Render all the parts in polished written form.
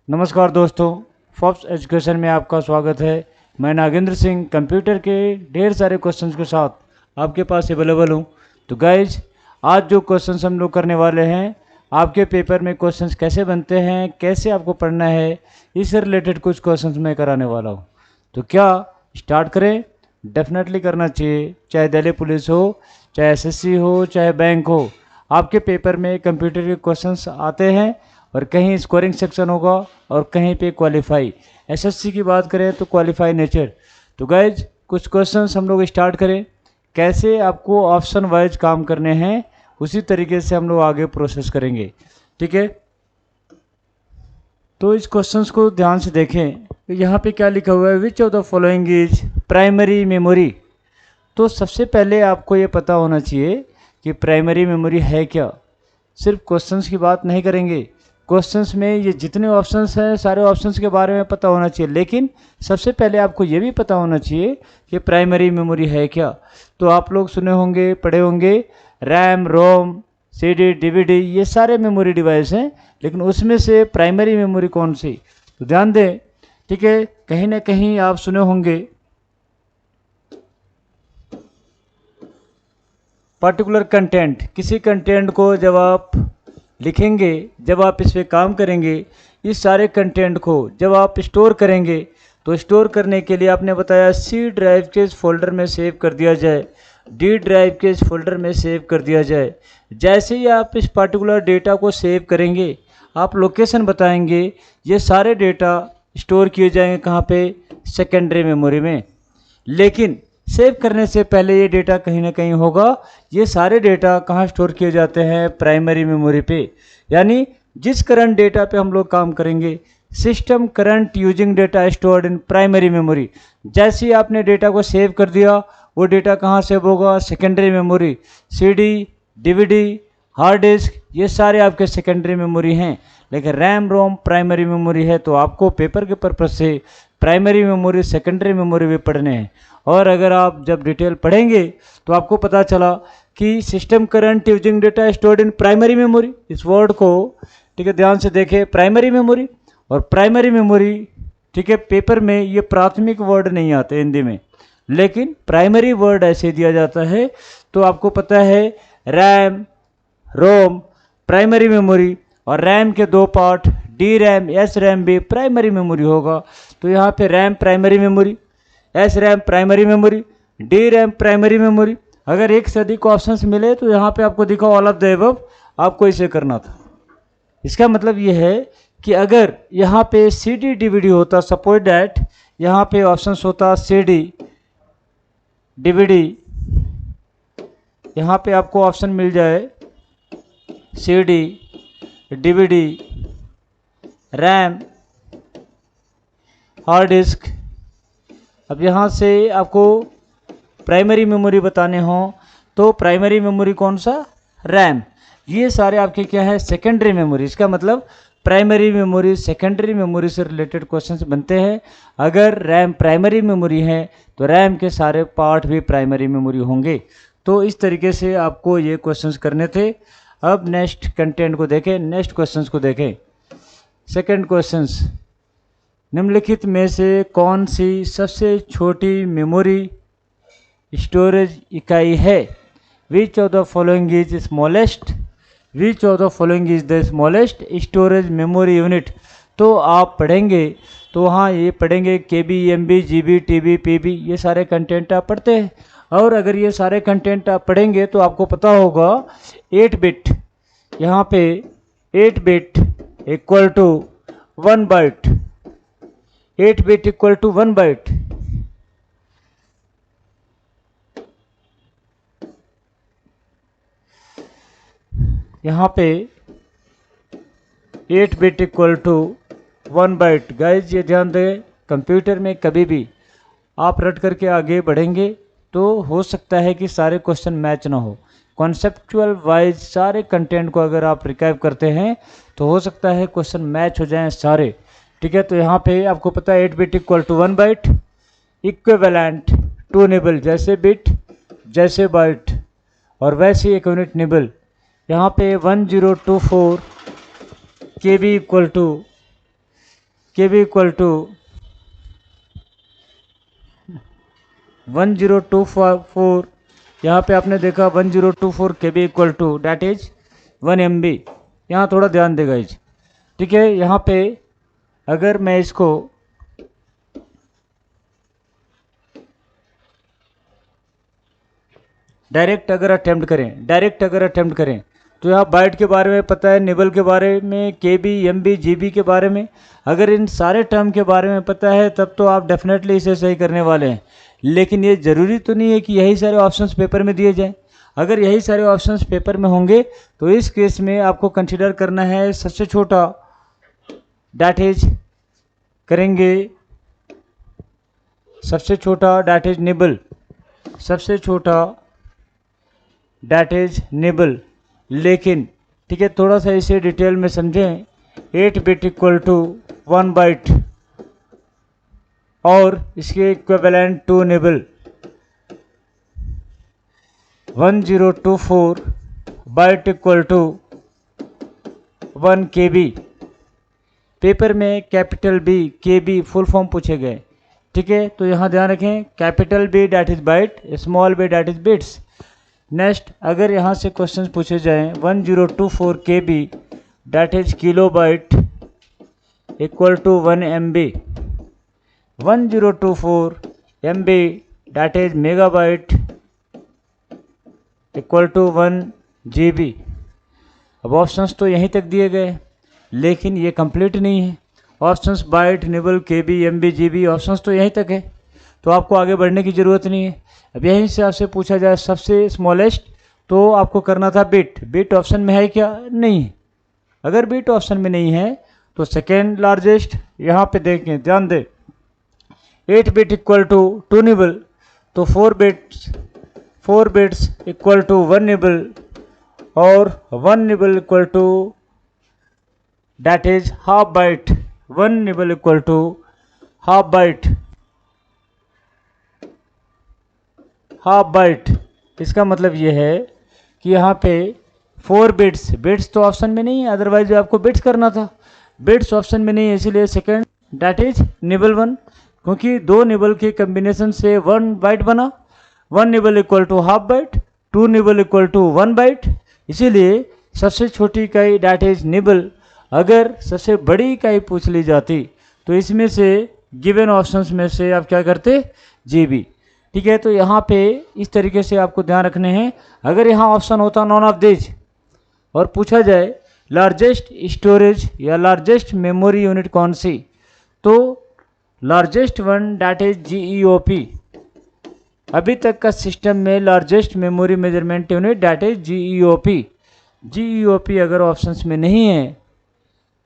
नमस्कार दोस्तों, फॉप्स एजुकेशन में आपका स्वागत है। मैं नागेंद्र सिंह कंप्यूटर के ढेर सारे क्वेश्चंस के साथ आपके पास अवेलेबल हूँ। तो गाइज, आज जो क्वेश्चंस हम लोग करने वाले हैं, आपके पेपर में क्वेश्चंस कैसे बनते हैं, कैसे आपको पढ़ना है, इससे रिलेटेड कुछ क्वेश्चंस मैं कराने वाला हूँ। तो क्या स्टार्ट करें? डेफिनेटली करना चाहिए। चाहे दिल्ली पुलिस हो, चाहे एसएससी हो, चाहे बैंक हो, आपके पेपर में कंप्यूटर के क्वेश्चंस आते हैं और कहीं स्कोरिंग सेक्शन होगा और कहीं पे क्वालिफाई। एसएससी की बात करें तो क्वालिफाई नेचर। तो गाइज, कुछ क्वेश्चंस हम लोग स्टार्ट करें। कैसे आपको ऑप्शन वाइज काम करने हैं, उसी तरीके से हम लोग आगे प्रोसेस करेंगे। ठीक है, तो इस क्वेश्चंस को ध्यान से देखें। यहाँ पे क्या लिखा हुआ है, which of the following is primary memory. तो सबसे पहले आपको ये पता होना चाहिए कि प्राइमरी मेमोरी है क्या। सिर्फ क्वेश्चंस की बात नहीं करेंगे, क्वेश्चंस में ये जितने ऑप्शंस हैं सारे ऑप्शंस के बारे में पता होना चाहिए, लेकिन सबसे पहले आपको ये भी पता होना चाहिए कि प्राइमरी मेमोरी है क्या। तो आप लोग सुने होंगे, पढ़े होंगे, रैम, रोम, सीडी, डीवीडी, ये सारे मेमोरी डिवाइस हैं, लेकिन उसमें से प्राइमरी मेमोरी कौन सी, तो ध्यान दें। ठीक है, कहीं ना कहीं आप सुने होंगे पर्टिकुलर कंटेंट। किसी कंटेंट को जब आप लिखेंगे, जब आप इस पर काम करेंगे, इस सारे कंटेंट को जब आप स्टोर करेंगे, तो स्टोर करने के लिए आपने बताया सी ड्राइव के इस फोल्डर में सेव कर दिया जाए, डी ड्राइव के इस फोल्डर में सेव कर दिया जाए। जैसे ही आप इस पर्टिकुलर डेटा को सेव करेंगे, आप लोकेशन बताएंगे, ये सारे डेटा स्टोर किए जाएंगे कहाँ पे, सेकेंडरी मेमोरी में। लेकिन सेव करने से पहले ये डेटा कहीं ना कहीं होगा। ये सारे डेटा कहाँ स्टोर किए जाते हैं, प्राइमरी मेमोरी पे। यानी जिस करंट डेटा पे हम लोग काम करेंगे, system current using data stored in primary memory. जैसे ही आपने डेटा को सेव कर दिया, वो डेटा कहाँ सेव होगा, secondary memory. CD, DVD, hard disk, ये सारे आपके सेकेंडरी मेमोरी हैं। लेकिन रैम, रोम प्राइमरी मेमोरी है। तो आपको पेपर के पर्पज से प्राइमरी मेमोरी, सेकेंडरी मेमोरी भी पढ़ने हैं। और अगर आप जब डिटेल पढ़ेंगे तो आपको पता चला कि system current using data stored in primary memory, इस वर्ड को ठीक है ध्यान से देखें, प्राइमरी मेमोरी और प्राइमरी मेमोरी। ठीक है, पेपर में ये प्राथमिक वर्ड नहीं आते हिंदी में, लेकिन प्राइमरी वर्ड ऐसे दिया जाता है। तो आपको पता है रैम, रोम प्राइमरी मेमोरी, और रैम के दो part, D RAM, S RAM भी प्राइमरी मेमोरी होगा। तो यहाँ पे RAM primary memory, S RAM primary memory, D RAM primary memory. अगर एक से अधिक ऑप्शंस मिले तो यहाँ पे आपको दिखा ऑल ऑफ द अबव, आपको इसे करना था। इसका मतलब ये है कि अगर यहाँ पे सी डी डीवीडी होता, सपोज डैट यहाँ पे ऑप्शंस होता सी डी डीवीडी, यहाँ पे आपको ऑप्शन मिल जाए C D DVD, RAM, hard disk. अब यहाँ से आपको प्राइमरी मेमोरी बताने हो तो प्राइमरी मेमोरी कौन सा, रैम। ये सारे आपके क्या है, सेकेंडरी मेमोरी। इसका मतलब प्राइमरी मेमोरी सेकेंडरी मेमोरी से रिलेटेड क्वेश्चंस बनते हैं। अगर रैम प्राइमरी मेमोरी है तो रैम के सारे पार्ट भी प्राइमरी मेमोरी होंगे। तो इस तरीके से आपको ये क्वेश्चंस करने थे। अब नेक्स्ट कंटेंट को देखें, नेक्स्ट क्वेश्चंस को देखें। सेकेंड क्वेश्चंस, निम्नलिखित में से कौन सी सबसे छोटी मेमोरी स्टोरेज इकाई है। Which of the following is smallest, which of the following is the smallest storage memory unit. तो आप पढ़ेंगे तो वहाँ ये पढ़ेंगे KB, MB, GB, TB, PB, ये सारे कंटेंट आप पढ़ते हैं। और अगर ये सारे कंटेंट आप पढ़ेंगे तो आपको पता होगा 8 बिट, यहाँ पे 8 bit equal to 1 byte, 8 bit equal to 1 byte. यहाँ पे 8 bit equal to 1 byte. Guys ये ध्यान दें, कंप्यूटर में कभी भी आप रट करके आगे बढ़ेंगे तो हो सकता है कि सारे क्वेश्चन मैच ना हो। कॉन्सेप्चुअल वाइज सारे कंटेंट को अगर आप रिकाइव करते हैं तो हो सकता है क्वेश्चन मैच हो जाएं सारे। ठीक है, तो यहाँ पे आपको पता है 8 bit equal to 1 byte, equivalent to nibble, जैसे बिट जैसे बाइट और वैसे एक यूनिट निबल। यहाँ पे 1024 KB equal to K B equal to 1024, यहाँ पे आपने देखा 1024 K B equal to that is 1 MB। यहाँ थोड़ा ध्यान देगा इज, ठीक है। यहाँ पे अगर मैं इसको डायरेक्ट अगर अटेम्प्ट करें तो यहाँ बाइट के बारे में पता है, निबल के बारे में, K B, M B, G B के बारे में, अगर इन सारे टर्म के बारे में पता है तब तो आप डेफिनेटली इसे सही करने वाले हैं। लेकिन ये ज़रूरी तो नहीं है कि यही सारे ऑप्शंस पेपर में दिए जाएं। अगर यही सारे ऑप्शंस पेपर में होंगे तो इस केस में आपको कंसिडर करना है सबसे छोटा, डैट इज करेंगे सबसे छोटा, डैट इज निबल, सबसे छोटा डैट इज निबल। लेकिन ठीक है, थोड़ा सा इसे डिटेल में समझें। 8 बिट इक्वल टू 1 बाइट और इसके equivalent 2 nibble. 1024 byte equal to 1 KB। Paper में capital B, K B full form पूछे गए, ठीक है। तो यहाँ ध्यान रखें, capital B that is byte, small B that is bits. Next, अगर यहाँ से क्वेश्चंस पूछे जाएं 1024 KB that is kilo byte equal to 1 MB। 1024 MB that is mega byte equal to 1 GB। अब ऑप्शंस तो यहीं तक दिए गए, लेकिन ये कंप्लीट नहीं है। Options byte, nibble, K B, M B, G B, options तो यहीं तक है, तो आपको आगे बढ़ने की ज़रूरत नहीं है। अब यहीं से आपसे पूछा जाए सबसे स्मॉलेस्ट, तो आपको करना था बिट। बिट ऑप्शन में है क्या? नहीं है। अगर बिट ऑप्शन में नहीं है तो सेकेंड लार्जेस्ट, यहाँ पे देखें, ध्यान दें, 8 बिट इक्वल टू 2 निबल, तो 4 बिट्स इक्वल टू 1 निबल और 1 nibble equal to that is half byte. 1 nibble equal to half byte, half byte. इसका मतलब ये है कि यहाँ पे 4 बिट्स तो ऑप्शन में नहीं है, अदरवाइज आपको बिट्स करना था। बिट्स ऑप्शन में नहीं है, इसीलिए सेकेंड डैट इज निबल 1, क्योंकि 2 निबल के कम्बिनेशन से 1 बाइट बना। 1 nibble equal to half byte, 2 nibble equal to 1 byte, इसीलिए सबसे छोटी इकाई डैट इज निबल। अगर सबसे बड़ी इकाई पूछ ली जाती तो इसमें से गिवन ऑप्शंस में से आप क्या करते? जीबी, ठीक है। तो यहाँ पे इस तरीके से आपको ध्यान रखने हैं। अगर यहाँ ऑप्शन होता नॉन ऑफ दिस और पूछा जाए लार्जेस्ट स्टोरेज या लार्जेस्ट मेमोरी यूनिट कौन सी, तो largest one that is GEOP। अभी तक का सिस्टम में largest memory measurement unit that is GEOP। GEOP अगर ऑप्शंस में नहीं है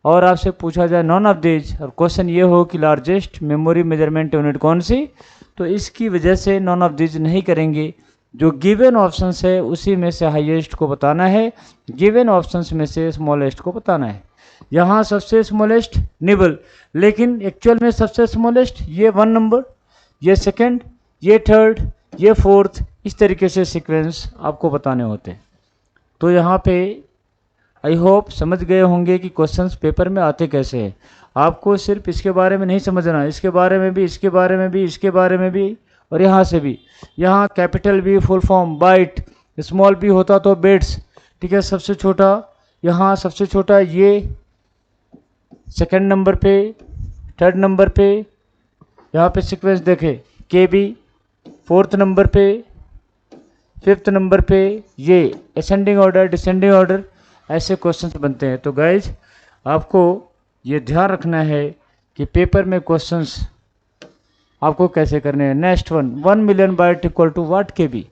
और आपसे पूछा जाए नॉन ऑफ दिस और क्वेश्चन ये हो कि लार्जेस्ट मेमोरी मेजरमेंट यूनिट कौन सी, तो इसकी वजह से नॉन ऑफ दिस नहीं करेंगे। जो गिवन ऑप्शंस है उसी में से हाईएस्ट को बताना है, गिवन ऑप्शंस में से स्मॉलेस्ट को बताना है। यहाँ सबसे स्मॉलेस्ट निबल, लेकिन एक्चुअल में सबसे स्मॉलेस्ट ये 1 नंबर, ये सेकंड, ये थर्ड, ये फोर्थ, इस तरीके से सीक्वेंस आपको बताने होते हैं। तो यहाँ पे आई होप समझ गए होंगे कि क्वेश्चंस पेपर में आते कैसे हैं। आपको सिर्फ इसके बारे में नहीं समझना, इसके बारे में भी, इसके बारे में भी, इसके बारे में भी, और यहाँ से भी। यहाँ capital B full form byte, small B होता तो बिट्स, ठीक है। सबसे छोटा, यहाँ सबसे छोटा ये सेकंड नंबर पे, थर्ड नंबर पे, यहाँ पे सीक्वेंस देखें, के बी फोर्थ नंबर पे, फिफ्थ नंबर पे, ये असेंडिंग ऑर्डर, डिसेंडिंग ऑर्डर, ऐसे क्वेश्चंस बनते हैं। तो गाइज आपको ये ध्यान रखना है कि पेपर में क्वेश्चंस आपको कैसे करने हैं। Next one, 1 million byte equal to what KB।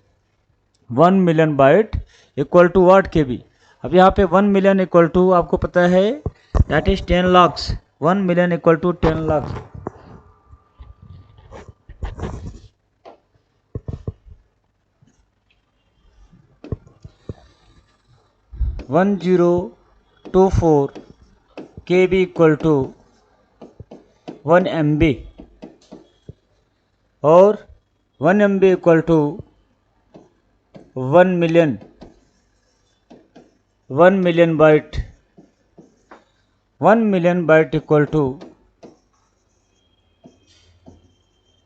1 million byte equal to what KB। अब यहाँ पे 1 मिलियन इक्वल टू आपको पता है that is 10 lakh. 1 million equal to 10 lakh. 1024 KB equal to 1 MB और 1 MB equal to 1 million, 1 million byte. 1 million byte equal to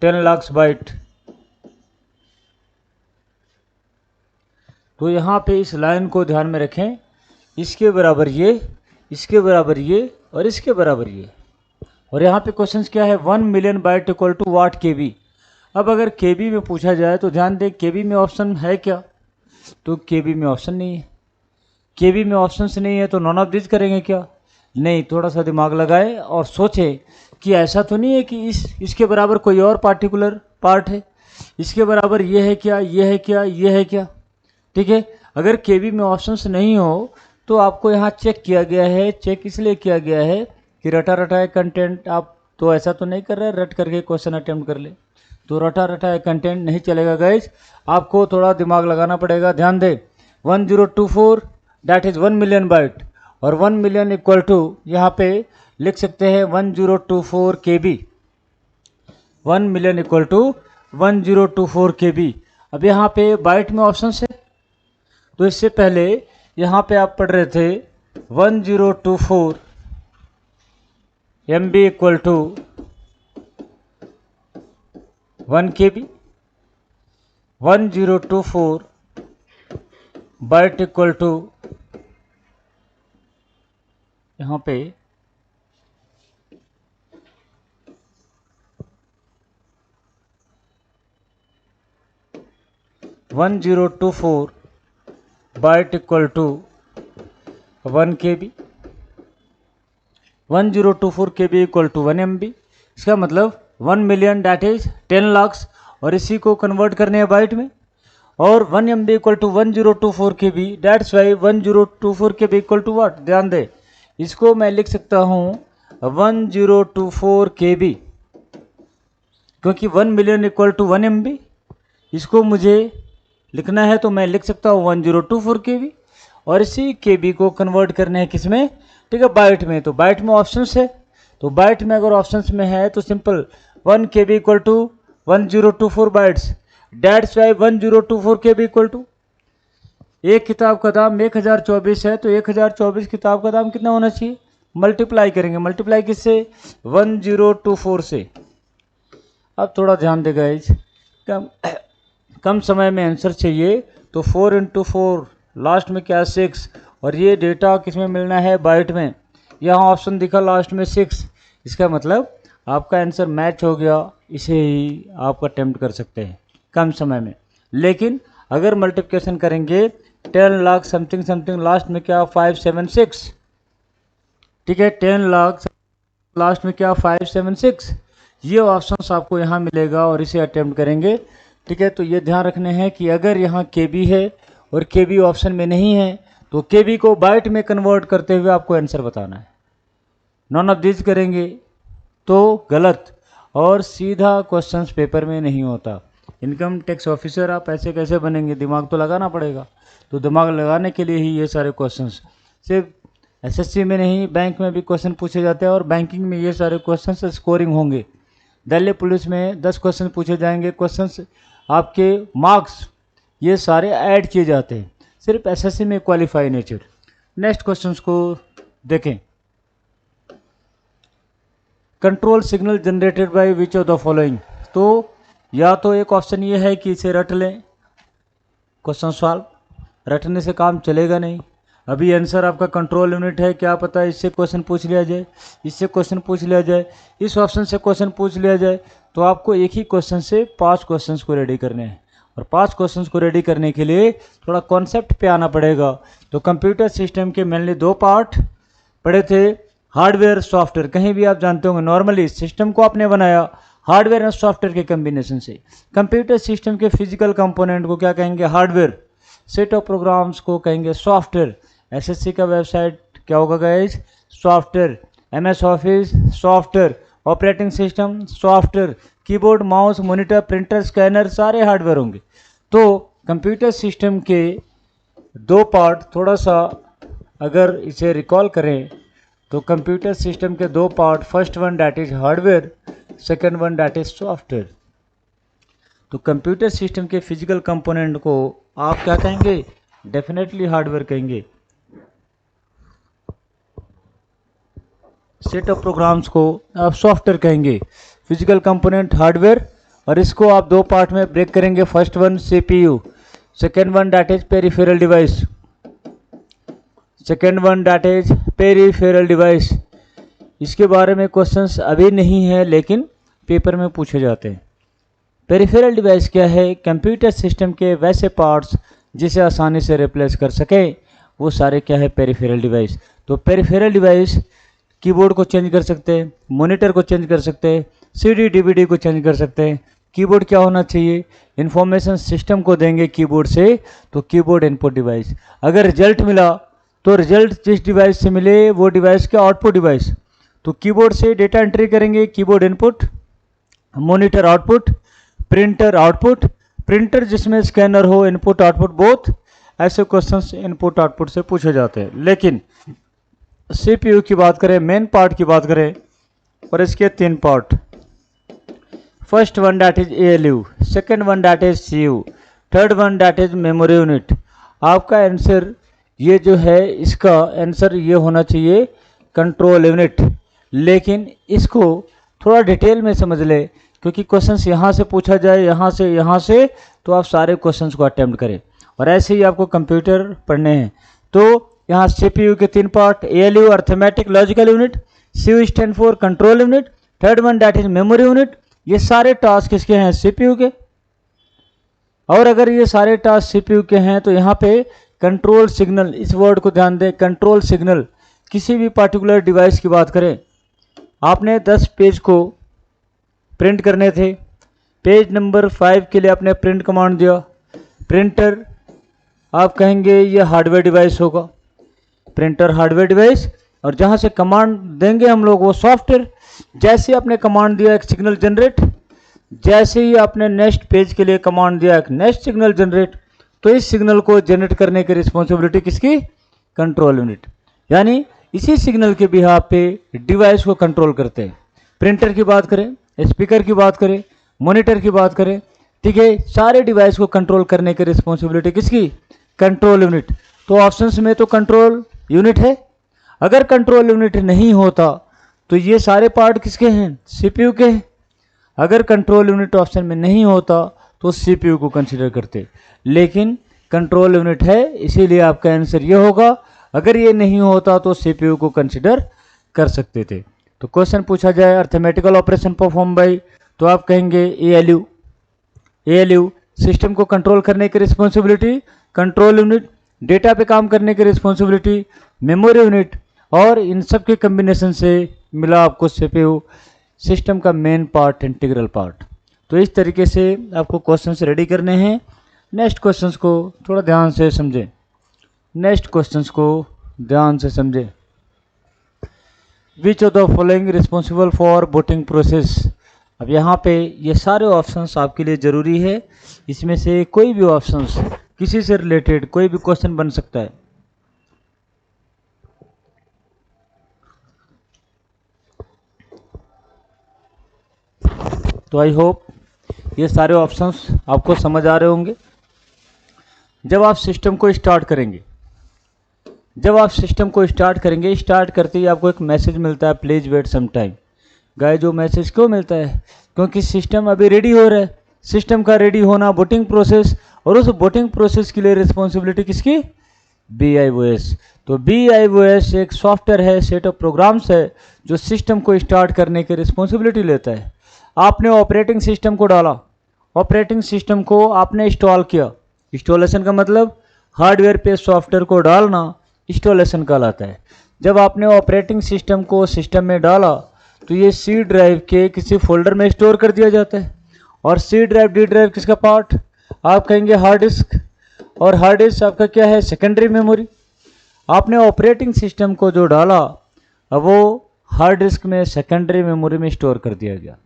10 lakh byte. तो यहाँ पे इस लाइन को ध्यान में रखें, इसके बराबर ये, इसके बराबर ये और इसके बराबर ये। और यहाँ पे क्वेश्चन क्या है, 1 मिलियन बाइट इक्वल टू वाट केबी। अब अगर केबी में पूछा जाए तो ध्यान दें केबी में ऑप्शन है क्या, तो केबी में ऑप्शन नहीं है। केबी में ऑप्शन नहीं है तो नॉन ऑफ दिस करेंगे क्या, नहीं। थोड़ा सा दिमाग लगाए और सोचें कि ऐसा तो नहीं है कि इसके बराबर कोई और पार्टिकुलर पार्ट है, इसके बराबर ये है क्या, ये है क्या, ये है क्या। ठीक है, अगर केबी में ऑप्शंस नहीं हो तो आपको यहाँ चेक किया गया है। चेक इसलिए किया गया है कि रटा रटाए कंटेंट, आप तो ऐसा तो नहीं कर रहे रट करके क्वेश्चन अटेम्प्ट कर ले, तो रटा रटाए कंटेंट नहीं चलेगा गाइज, आपको थोड़ा दिमाग लगाना पड़ेगा। ध्यान दें 1024 दैट इज 1 मिलियन बाइट, और 1 मिलियन इक्वल टू यहाँ पे लिख सकते हैं 1024 केबी। 1 मिलियन इक्वल टू 1024 केबी। अब यहाँ पे बाइट में ऑप्शन है, तो इससे पहले यहाँ पे आप पढ़ रहे थे 1024 MB equal to 1 KB, 1024 byte equal to यहाँ पे 1024 byte equal to 1 KB, 1024 KB equal to 1 MB। इसका मतलब 1 मिलियन डैट इज 10 लाख, और इसी को कन्वर्ट करने हैं बाइट में। और 1 MB equal to 1024 KB, that's why 1024 KB equal to what. ध्यान दे, इसको मैं लिख सकता हूँ 1024 KB, क्योंकि 1 मिलियन इक्वल टू 1 MB, इसको मुझे लिखना है तो मैं लिख सकता हूँ 1024 KB, और इसी KB को कन्वर्ट करना है किस में, ठीक है, बाइट में। तो बाइट में ऑप्शंस है, तो बाइट में अगर ऑप्शंस में है तो simple 1 KB equal to 1024 bytes, that's why 1024 KB equal to, एक किताब का दाम 1024 है, तो 1024 किताब का दाम कितना होना चाहिए, मल्टीप्लाई करेंगे। मल्टीप्लाई किससे, 1024 से। अब थोड़ा ध्यान देगा इस कम समय में आंसर चाहिए, तो 4 × 4 लास्ट में क्या 6, और ये डेटा किस में मिलना है, बाइट में। यहाँ ऑप्शन दिखा लास्ट में 6, इसका मतलब आपका आंसर मैच हो गया, इसे ही आप अटेम्प्ट कर सकते हैं कम समय में। लेकिन अगर मल्टीप्लिकेशन करेंगे 10 लाख समथिंग समथिंग, लास्ट में क्या 576, ठीक है, 10 लाख लास्ट में क्या 576, ये ऑप्शन आपको यहाँ मिलेगा और इसे अटेम्प्ट करेंगे। ठीक है, तो ये ध्यान रखने हैं कि अगर यहाँ KB है और KB ऑप्शन में नहीं है तो KB को बाइट में कन्वर्ट करते हुए आपको आंसर बताना है। नॉन ऑफ दिस करेंगे तो गलत, और सीधा क्वेश्चंस पेपर में नहीं होता। इनकम टैक्स ऑफिसर आप ऐसे कैसे बनेंगे, दिमाग तो लगाना पड़ेगा। तो दिमाग लगाने के लिए ही ये सारे क्वेश्चंस, सिर्फ SSC में नहीं बैंक में भी क्वेश्चन पूछे जाते हैं, और बैंकिंग में ये सारे क्वेश्चंस स्कोरिंग होंगे। दिल्ली पुलिस में 10 क्वेश्चन पूछे जाएंगे, क्वेश्चंस आपके मार्क्स ये सारे ऐड किए जाते हैं, सिर्फ SSC में क्वालिफाई नेचर। नेक्स्ट क्वेश्चंस को देखें, control signal generated by which of the following. तो या तो एक ऑप्शन ये है कि इसे रट लें, क्वेश्चन सॉल्व, रटने से काम चलेगा नहीं। अभी आंसर आपका कंट्रोल यूनिट है, क्या पता इससे क्वेश्चन पूछ लिया जाए, इससे क्वेश्चन पूछ लिया जाए, इस ऑप्शन से क्वेश्चन पूछ लिया जाए, तो आपको एक ही क्वेश्चन से 5 क्वेश्चंस को रेडी करने हैं। और 5 क्वेश्चंस को रेडी करने के लिए थोड़ा कॉन्सेप्ट पे आना पड़ेगा। तो कंप्यूटर सिस्टम के मेनली 2 पार्ट पढ़े थे, हार्डवेयर सॉफ्टवेयर। कहीं भी आप जानते होंगे नॉर्मली सिस्टम को आपने बनाया हार्डवेयर और सॉफ्टवेयर के कम्बिनेशन से। कंप्यूटर सिस्टम के फिजिकल कंपोनेंट को क्या कहेंगे, हार्डवेयर। सेट ऑफ प्रोग्राम्स को कहेंगे सॉफ्टवेयर। SSC का वेबसाइट क्या होगा guys, software. MS office software, operating system software, keyboard mouse monitor printer scanner सारे हार्डवेयर होंगे। तो कंप्यूटर सिस्टम के 2 पार्ट, थोड़ा सा अगर इसे रिकॉल करें तो कंप्यूटर सिस्टम के 2 part, first one that is hardware, second one that is software. तो कंप्यूटर सिस्टम के फिजिकल कंपोनेंट को आप क्या कहेंगे, डेफिनेटली हार्डवेयर कहेंगे। सेट ऑफ प्रोग्राम्स को आप सॉफ्टवेयर कहेंगे। फिजिकल कंपोनेंट हार्डवेयर और इसको आप दो पार्ट में ब्रेक करेंगे। First one CPU, second one that is peripheral device, second one that is peripheral device. इसके बारे में क्वेश्चंस अभी नहीं है लेकिन पेपर में पूछे जाते हैं। पेरिफेरल डिवाइस क्या है? कंप्यूटर सिस्टम के वैसे पार्ट्स जिसे आसानी से रिप्लेस कर सके, वो सारे क्या है? Peripheral device. तो पेरिफेरल डिवाइस कीबोर्ड को चेंज कर सकते हैं, मॉनिटर को चेंज कर सकते हैं, सीडी डीवीडी को चेंज कर सकते हैं। कीबोर्ड क्या होना चाहिए? इंफॉर्मेशन सिस्टम को देंगे कीबोर्ड से, तो कीबोर्ड इनपुट डिवाइस। अगर रिजल्ट मिला तो रिजल्ट जिस डिवाइस से मिले वो डिवाइस क्या? Output device. तो कीबोर्ड से डेटा एंट्री करेंगे, keyboard input, monitor output, printer output, printer जिसमें स्कैनर हो, इनपुट आउटपुट बोथ। ऐसे क्वेश्चंस इनपुट आउटपुट से पूछे जाते हैं। लेकिन सीपीयू की बात करें, मेन पार्ट की बात करें, और इसके तीन part, first one that is ALU, second one that is CU, third one that is memory unit. आपका आंसर ये जो है, इसका आंसर ये होना चाहिए कंट्रोल यूनिट। लेकिन इसको थोड़ा डिटेल में समझ ले, क्योंकि क्वेश्चंस यहाँ से पूछा जाए, यहाँ से, तो आप सारे क्वेश्चंस को अटेम्प्ट करें। और ऐसे ही आपको कंप्यूटर पढ़ने हैं। तो यहाँ सीपीयू के तीन part, ALU arithmetic logical unit, CU stand for control unit, third one that is memory unit. ये सारे टास्क किसके हैं? सीपीयू के। और अगर ये सारे टास्क सीपीयू के हैं तो यहाँ पे कंट्रोल सिग्नल, इस वर्ड को ध्यान दें, कंट्रोल सिग्नल। किसी भी पार्टिकुलर डिवाइस की बात करें, आपने 10 पेज को प्रिंट करने थे, पेज नंबर 5 के लिए आपने प्रिंट कमांड दिया। प्रिंटर आप कहेंगे ये हार्डवेयर डिवाइस होगा, प्रिंटर हार्डवेयर डिवाइस, और जहाँ से कमांड देंगे हम लोग वो सॉफ्टवेयर। जैसे आपने कमांड दिया एक सिग्नल जनरेट, जैसे ही आपने नेक्स्ट पेज के लिए कमांड दिया एक नेक्स्ट सिग्नल जनरेट, तो इस सिग्नल को जनरेट करने की रिस्पॉन्सिबिलिटी किसकी? Control unit. यानी इसी सिग्नल के बिहाफ पे डिवाइस को कंट्रोल करते हैं। प्रिंटर की बात करें, स्पीकर की बात करें, मॉनिटर की बात करें, ठीक है, सारे डिवाइस को कंट्रोल करने की रिस्पॉन्सिबिलिटी किसकी? Control unit. तो ऑप्शंस में तो कंट्रोल यूनिट है। अगर कंट्रोल यूनिट नहीं होता तो ये सारे पार्ट किसके हैं? सीपीयू के हैं। अगर कंट्रोल यूनिट ऑप्शन में नहीं होता तो सीपीयू को कंसीडर करते, लेकिन कंट्रोल यूनिट है, इसीलिए आपका आंसर ये होगा। अगर ये नहीं होता तो सीपीयू को कंसीडर कर सकते थे। तो क्वेश्चन पूछा जाए अर्थमेटिकल ऑपरेशन परफॉर्म बाय, तो आप कहेंगे एएलयू। एएलयू सिस्टम को कंट्रोल करने की रिस्पॉन्सिबिलिटी कंट्रोल यूनिट, डेटा पे काम करने की रिस्पॉन्सिबिलिटी मेमोरी यूनिट, और इन सब के कम्बिनेशन से मिला आपको सीपीयू, सिस्टम का मेन पार्ट, इंटीग्रल पार्ट। तो इस तरीके से आपको क्वेश्चंस रेडी करने हैं। नेक्स्ट क्वेश्चंस को थोड़ा ध्यान से समझें, नेक्स्ट क्वेश्चंस को ध्यान से समझें। विच of the following responsible for booting process. अब यहाँ पे ये सारे ऑप्शंस आपके लिए ज़रूरी है। इसमें से कोई भी ऑप्शंस किसी से रिलेटेड कोई भी क्वेश्चन बन सकता है। तो आई होप ये सारे ऑप्शंस आपको समझ आ रहे होंगे। जब आप सिस्टम को स्टार्ट करेंगे, स्टार्ट करते ही आपको एक मैसेज मिलता है, प्लीज वेट सम टाइम। गाय जो मैसेज क्यों मिलता है? क्योंकि सिस्टम अभी रेडी हो रहा है। सिस्टम का रेडी होना, बूटिंग प्रोसेस, और उस बूटिंग प्रोसेस के लिए रिस्पॉन्सिबिलिटी किसकी? BIOS। तो BIOS एक सॉफ्टवेयर है, सेट ऑफ प्रोग्राम्स है जो सिस्टम को स्टार्ट करने की रिस्पॉन्सिबिलिटी लेता है। आपने ऑपरेटिंग सिस्टम को डाला, ऑपरेटिंग सिस्टम को आपने इंस्टॉल किया। इंस्टॉलेशन का मतलब हार्डवेयर पे सॉफ्टवेयर को डालना इंस्टॉलेशन कहलाता है। जब आपने ऑपरेटिंग सिस्टम को सिस्टम में डाला तो ये सी ड्राइव के किसी फोल्डर में स्टोर कर दिया जाता है। और सी ड्राइव डी ड्राइव किसका पार्ट? आप कहेंगे हार्ड डिस्क, और हार्ड डिस्क आपका क्या है? Secondary memory. आपने ऑपरेटिंग सिस्टम को जो डाला, अब वो हार्ड डिस्क में सेकेंडरी मेमोरी में स्टोर कर दिया गया।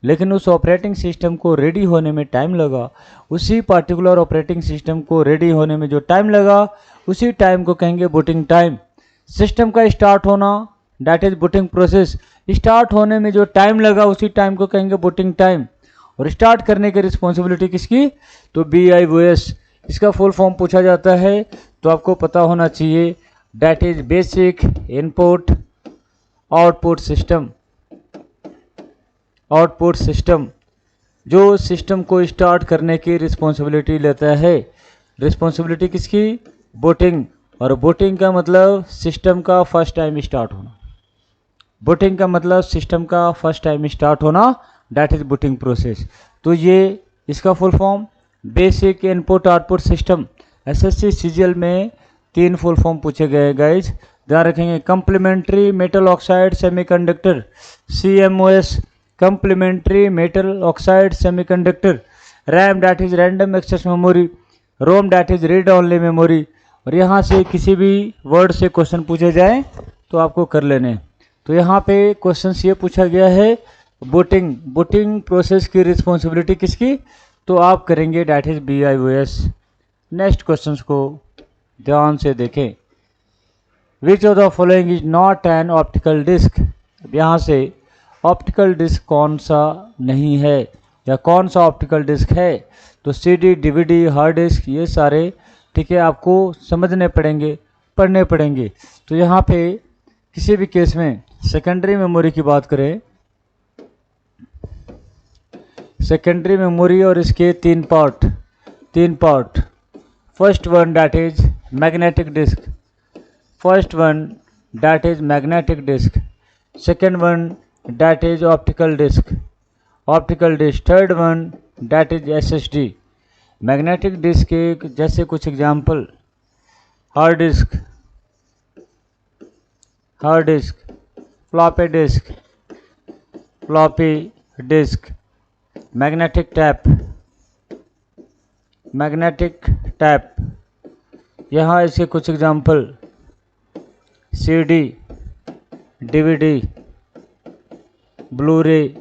लेकिन उस ऑपरेटिंग सिस्टम को रेडी होने में टाइम लगा। उसी पार्टिकुलर ऑपरेटिंग सिस्टम को रेडी होने में जो टाइम लगा, उसी टाइम को कहेंगे बूटिंग टाइम। सिस्टम का स्टार्ट होना, that is booting process. Start होने में जो टाइम लगा, उसी टाइम को कहेंगे बूटिंग टाइम। और स्टार्ट करने की रिस्पॉन्सिबिलिटी किसकी? तो BIOS। इसका फुल फॉर्म पूछा जाता है तो आपको पता होना चाहिए, that is basic input output system. Output system जो सिस्टम को स्टार्ट करने की रिस्पॉन्सिबिलिटी लेता है। रिस्पॉन्सिबिलिटी किसकी? बूटिंग। और बूटिंग का मतलब सिस्टम का फर्स्ट टाइम स्टार्ट होना। बूटिंग का मतलब सिस्टम का फर्स्ट टाइम स्टार्ट होना, दैट इज बूटिंग प्रोसेस। तो ये इसका full form basic input output system. SSC CGL में 3 फुल फॉर्म पूछे गए गाइज, ध्यान रखेंगे। Complementary metal oxide semiconductor, CMOS, complementary metal oxide semiconductor. RAM that is random access memory, ROM that is read only memory. और यहाँ से किसी भी वर्ड से क्वेश्चन पूछे जाए तो आपको कर लेने। तो यहाँ पे क्वेश्चन ये पूछा गया है बूटिंग प्रोसेस की रिस्पॉन्सिबिलिटी किसकी? तो आप करेंगे that is BIOS। Next questions को ध्यान से देखें। Which of the following is not an optical disc. यहाँ से ऑप्टिकल डिस्क कौन सा नहीं है या कौन सा ऑप्टिकल डिस्क है? तो CD, DVD, हार्ड डिस्क, ये सारे ठीक है आपको समझने पड़ेंगे, पढ़ने पड़ेंगे। तो यहाँ पे किसी भी केस में सेकेंडरी मेमोरी की बात करें, सेकेंडरी मेमोरी और इसके 3 part. First one that is magnetic disk, second one that is optical disc, third one that is SSD। Magnetic disk के जैसे कुछ example, hard disk, floppy disk, magnetic tape. यहाँ इसके कुछ example, CD, DVD, Blu-ray.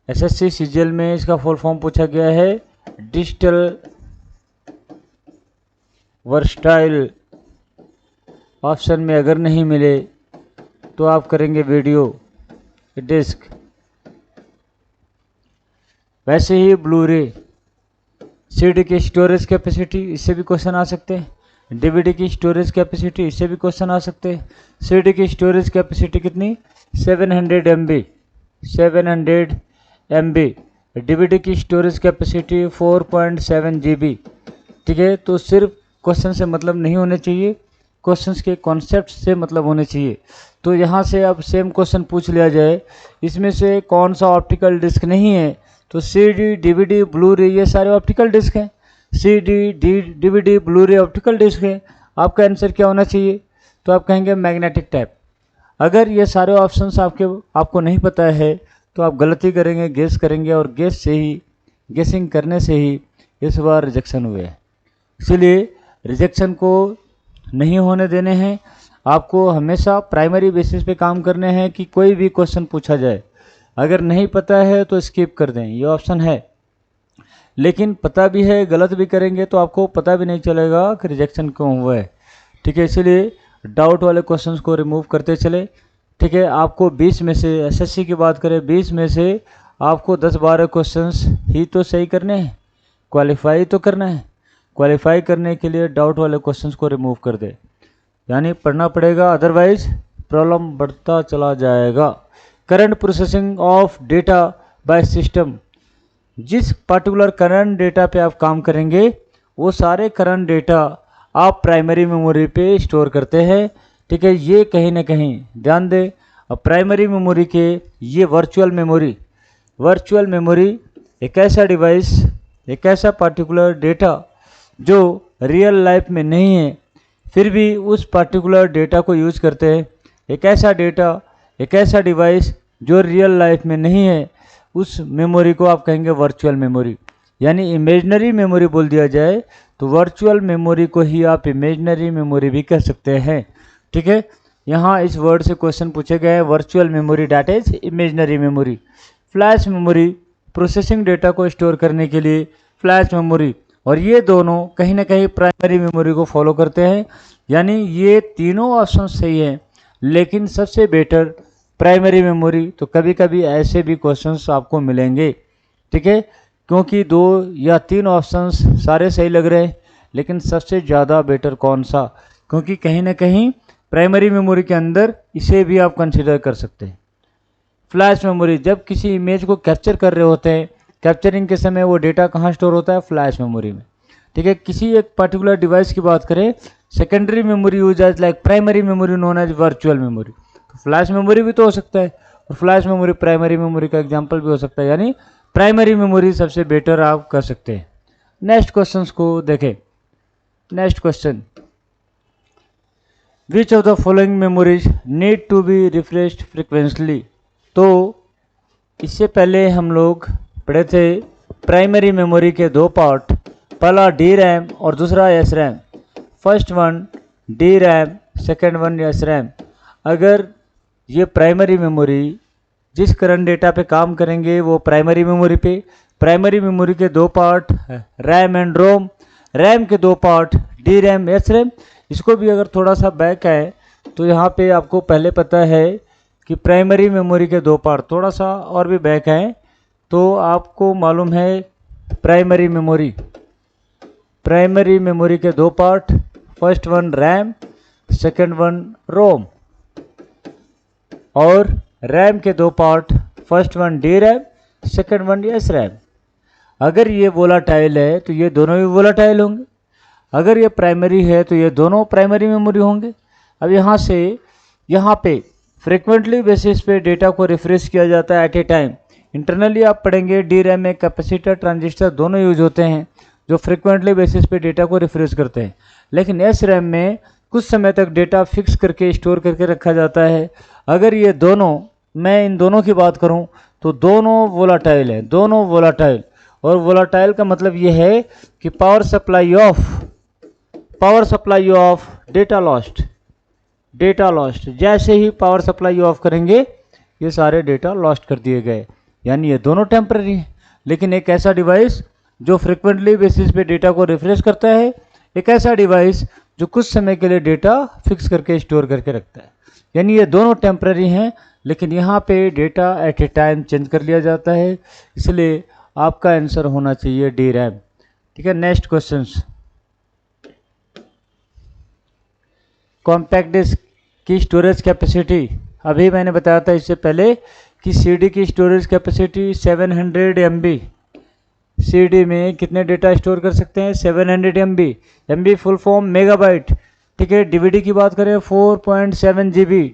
SSC CGL में इसका full form पूछा गया है डिजिटल वर्सटाइल। ऑप्शन में अगर नहीं मिले तो आप करेंगे वीडियो डिस्क। वैसे ही ब्लू-रे, CD की स्टोरेज कैपेसिटी, इससे भी क्वेश्चन आ सकते हैं। DVD की स्टोरेज कैपेसिटी, इससे भी क्वेश्चन आ सकते हैं। CD की स्टोरेज कैपेसिटी कितनी? 700 MB। DVD की स्टोरेज कैपेसिटी 4.7 GB। ठीक है, तो सिर्फ क्वेश्चन से मतलब नहीं होने चाहिए, क्वेश्चंस के कॉन्सेप्ट से मतलब होने चाहिए। तो यहाँ से अब सेम क्वेश्चन पूछ लिया जाए, इसमें से कौन सा ऑप्टिकल डिस्क नहीं है? तो CD, DVD, ब्लू-रे ये सारे ऑप्टिकल डिस्क हैं। CD, DVD, Blu-ray optical disc है। आपका आंसर क्या होना चाहिए? तो आप कहेंगे मैग्नेटिक टैप। अगर ये सारे ऑप्शंस आपको नहीं पता है तो आप गलती करेंगे, गेस करेंगे, और गेसिंग करने से ही इस बार रिजेक्शन हुए हैं। इसलिए रिजेक्शन को नहीं होने देने हैं। आपको हमेशा प्राइमरी बेसिस पे काम करने हैं कि कोई भी क्वेश्चन पूछा जाए, अगर नहीं पता है तो स्किप कर दें, ये ऑप्शन है। लेकिन पता भी है, गलत भी करेंगे तो आपको पता भी नहीं चलेगा कि रिजेक्शन क्यों हुआ है। ठीक है, इसलिए डाउट वाले क्वेश्चंस को रिमूव करते चले। ठीक है, आपको 20 में से, SSC की बात करें, 20 में से आपको 10-12 क्वेश्चंस ही तो सही करने हैं, क्वालिफाई तो करना है। क्वालिफाई करने के लिए डाउट वाले क्वेश्चंस को रिमूव कर दे, यानी पढ़ना पड़ेगा, अदरवाइज प्रॉब्लम बढ़ता चला जाएगा। Current processing of data by system, जिस पर्टिकुलर करंट डेटा पे आप काम करेंगे वो सारे करंट डेटा आप प्राइमरी मेमोरी पे स्टोर करते हैं। ठीक है, ये कहीं ना कहीं ध्यान दें। अब प्राइमरी मेमोरी के ये वर्चुअल मेमोरी एक ऐसा डिवाइस, एक ऐसा पर्टिकुलर डेटा जो रियल लाइफ में नहीं है, फिर भी उस पर्टिकुलर डेटा को यूज करते हैं। एक ऐसा डिवाइस जो रियल लाइफ में नहीं है, उस मेमोरी को आप कहेंगे वर्चुअल मेमोरी, यानी इमेजनरी मेमोरी बोल दिया जाए तो वर्चुअल मेमोरी को ही आप इमेजनरी मेमोरी भी कह सकते हैं। ठीक है, यहाँ इस वर्ड से क्वेश्चन पूछे गए हैं, virtual memory that is imaginary memory. Flash memory, processing data को स्टोर करने के लिए फ्लैश मेमोरी, और ये दोनों कहीं ना कहीं प्राइमरी मेमोरी को फॉलो करते हैं। यानी ये तीनों ऑप्शन सही हैं, लेकिन सबसे बेटर प्राइमरी मेमोरी। तो कभी कभी ऐसे भी क्वेश्चंस आपको मिलेंगे। ठीक है, क्योंकि 2 या 3 ऑप्शंस सारे सही लग रहे हैं, लेकिन सबसे ज़्यादा बेटर कौन सा? क्योंकि कहीं ना कहीं प्राइमरी मेमोरी के अंदर इसे भी आप कंसिडर कर सकते हैं। फ्लैश मेमोरी, जब किसी इमेज को कैप्चर कर रहे होते हैं कैप्चरिंग के समय वो डेटा कहाँ स्टोर होता है, फ्लैश मेमोरी में। ठीक है, किसी एक पर्टिकुलर डिवाइस की बात करें, secondary memory use as like primary memory known as virtual memory. तो फ्लैश मेमोरी भी तो हो सकता है, और फ्लैश मेमोरी प्राइमरी मेमोरी का एग्जांपल भी हो सकता है, यानी प्राइमरी मेमोरी सबसे बेटर आप कर सकते हैं। नेक्स्ट क्वेश्चन को देखें। Next question, which of the following memories need to be refreshed frequently. तो इससे पहले हम लोग पढ़े थे प्राइमरी मेमोरी के दो पार्ट, पहला डी रैम और दूसरा S RAM. First one D RAM, second one S RAM. अगर ये प्राइमरी मेमोरी जिस करंट डेटा पे काम करेंगे वो प्राइमरी मेमोरी पे, प्राइमरी मेमोरी के दो part RAM and ROM, RAM के दो part D RAM S RAM. इसको भी अगर थोड़ा सा बैक है तो यहाँ पे आपको पहले पता है कि प्राइमरी मेमोरी के दो पार्ट, थोड़ा सा और भी बैक है तो आपको मालूम है प्राइमरी मेमोरी के दो part, first one RAM, second one ROM, और रैम के दो part, first one D RAM, second one S RAM. अगर ये वोलाटाइल है तो ये दोनों भी वोलाटाइल होंगे, अगर ये प्राइमरी है तो ये दोनों प्राइमरी मेमोरी होंगे। अब यहाँ से यहाँ पे फ्रिक्वेंटली बेसिस पे डेटा को रिफ्रेश किया जाता है एट ए टाइम। इंटरनली आप पढ़ेंगे डी रैम में कैपेसिटर ट्रांजिस्टर दोनों यूज होते हैं जो फ्रिक्वेंटली बेसिस पे डेटा को रिफ्रेश करते हैं, लेकिन एस रैम में कुछ समय तक डेटा फिक्स करके स्टोर करके रखा जाता है। अगर ये दोनों, मैं इन दोनों की बात करूं तो दोनों वोलाटाइल हैं, दोनों वोलाटाइल। और वोलाटाइल का मतलब ये है कि power supply of data lost, जैसे ही पावर सप्लाई ऑफ करेंगे ये सारे डेटा लॉस्ट कर दिए गए, यानी ये दोनों टेम्पररी हैं। लेकिन एक ऐसा डिवाइस जो फ्रिक्वेंटली बेसिस पे डेटा को रिफ्रेश करता है, एक ऐसा डिवाइस जो कुछ समय के लिए डेटा फिक्स करके स्टोर करके रखता है, यानी ये दोनों टेम्पररी हैं। लेकिन यहाँ पे डेटा एट ए टाइम चेंज कर लिया जाता है, इसलिए आपका आंसर होना चाहिए डी रैम। ठीक है, नेक्स्ट क्वेश्चन, कॉम्पैक्ट डिस्क की स्टोरेज कैपेसिटी। अभी मैंने बताया था इससे पहले कि सीडी की स्टोरेज कैपेसिटी 700 MB। सीडी में कितने डेटा स्टोर कर सकते हैं, 700 MB। MB full form megabyte. ठीक है, डीवीडी की बात करें 4.7 GB।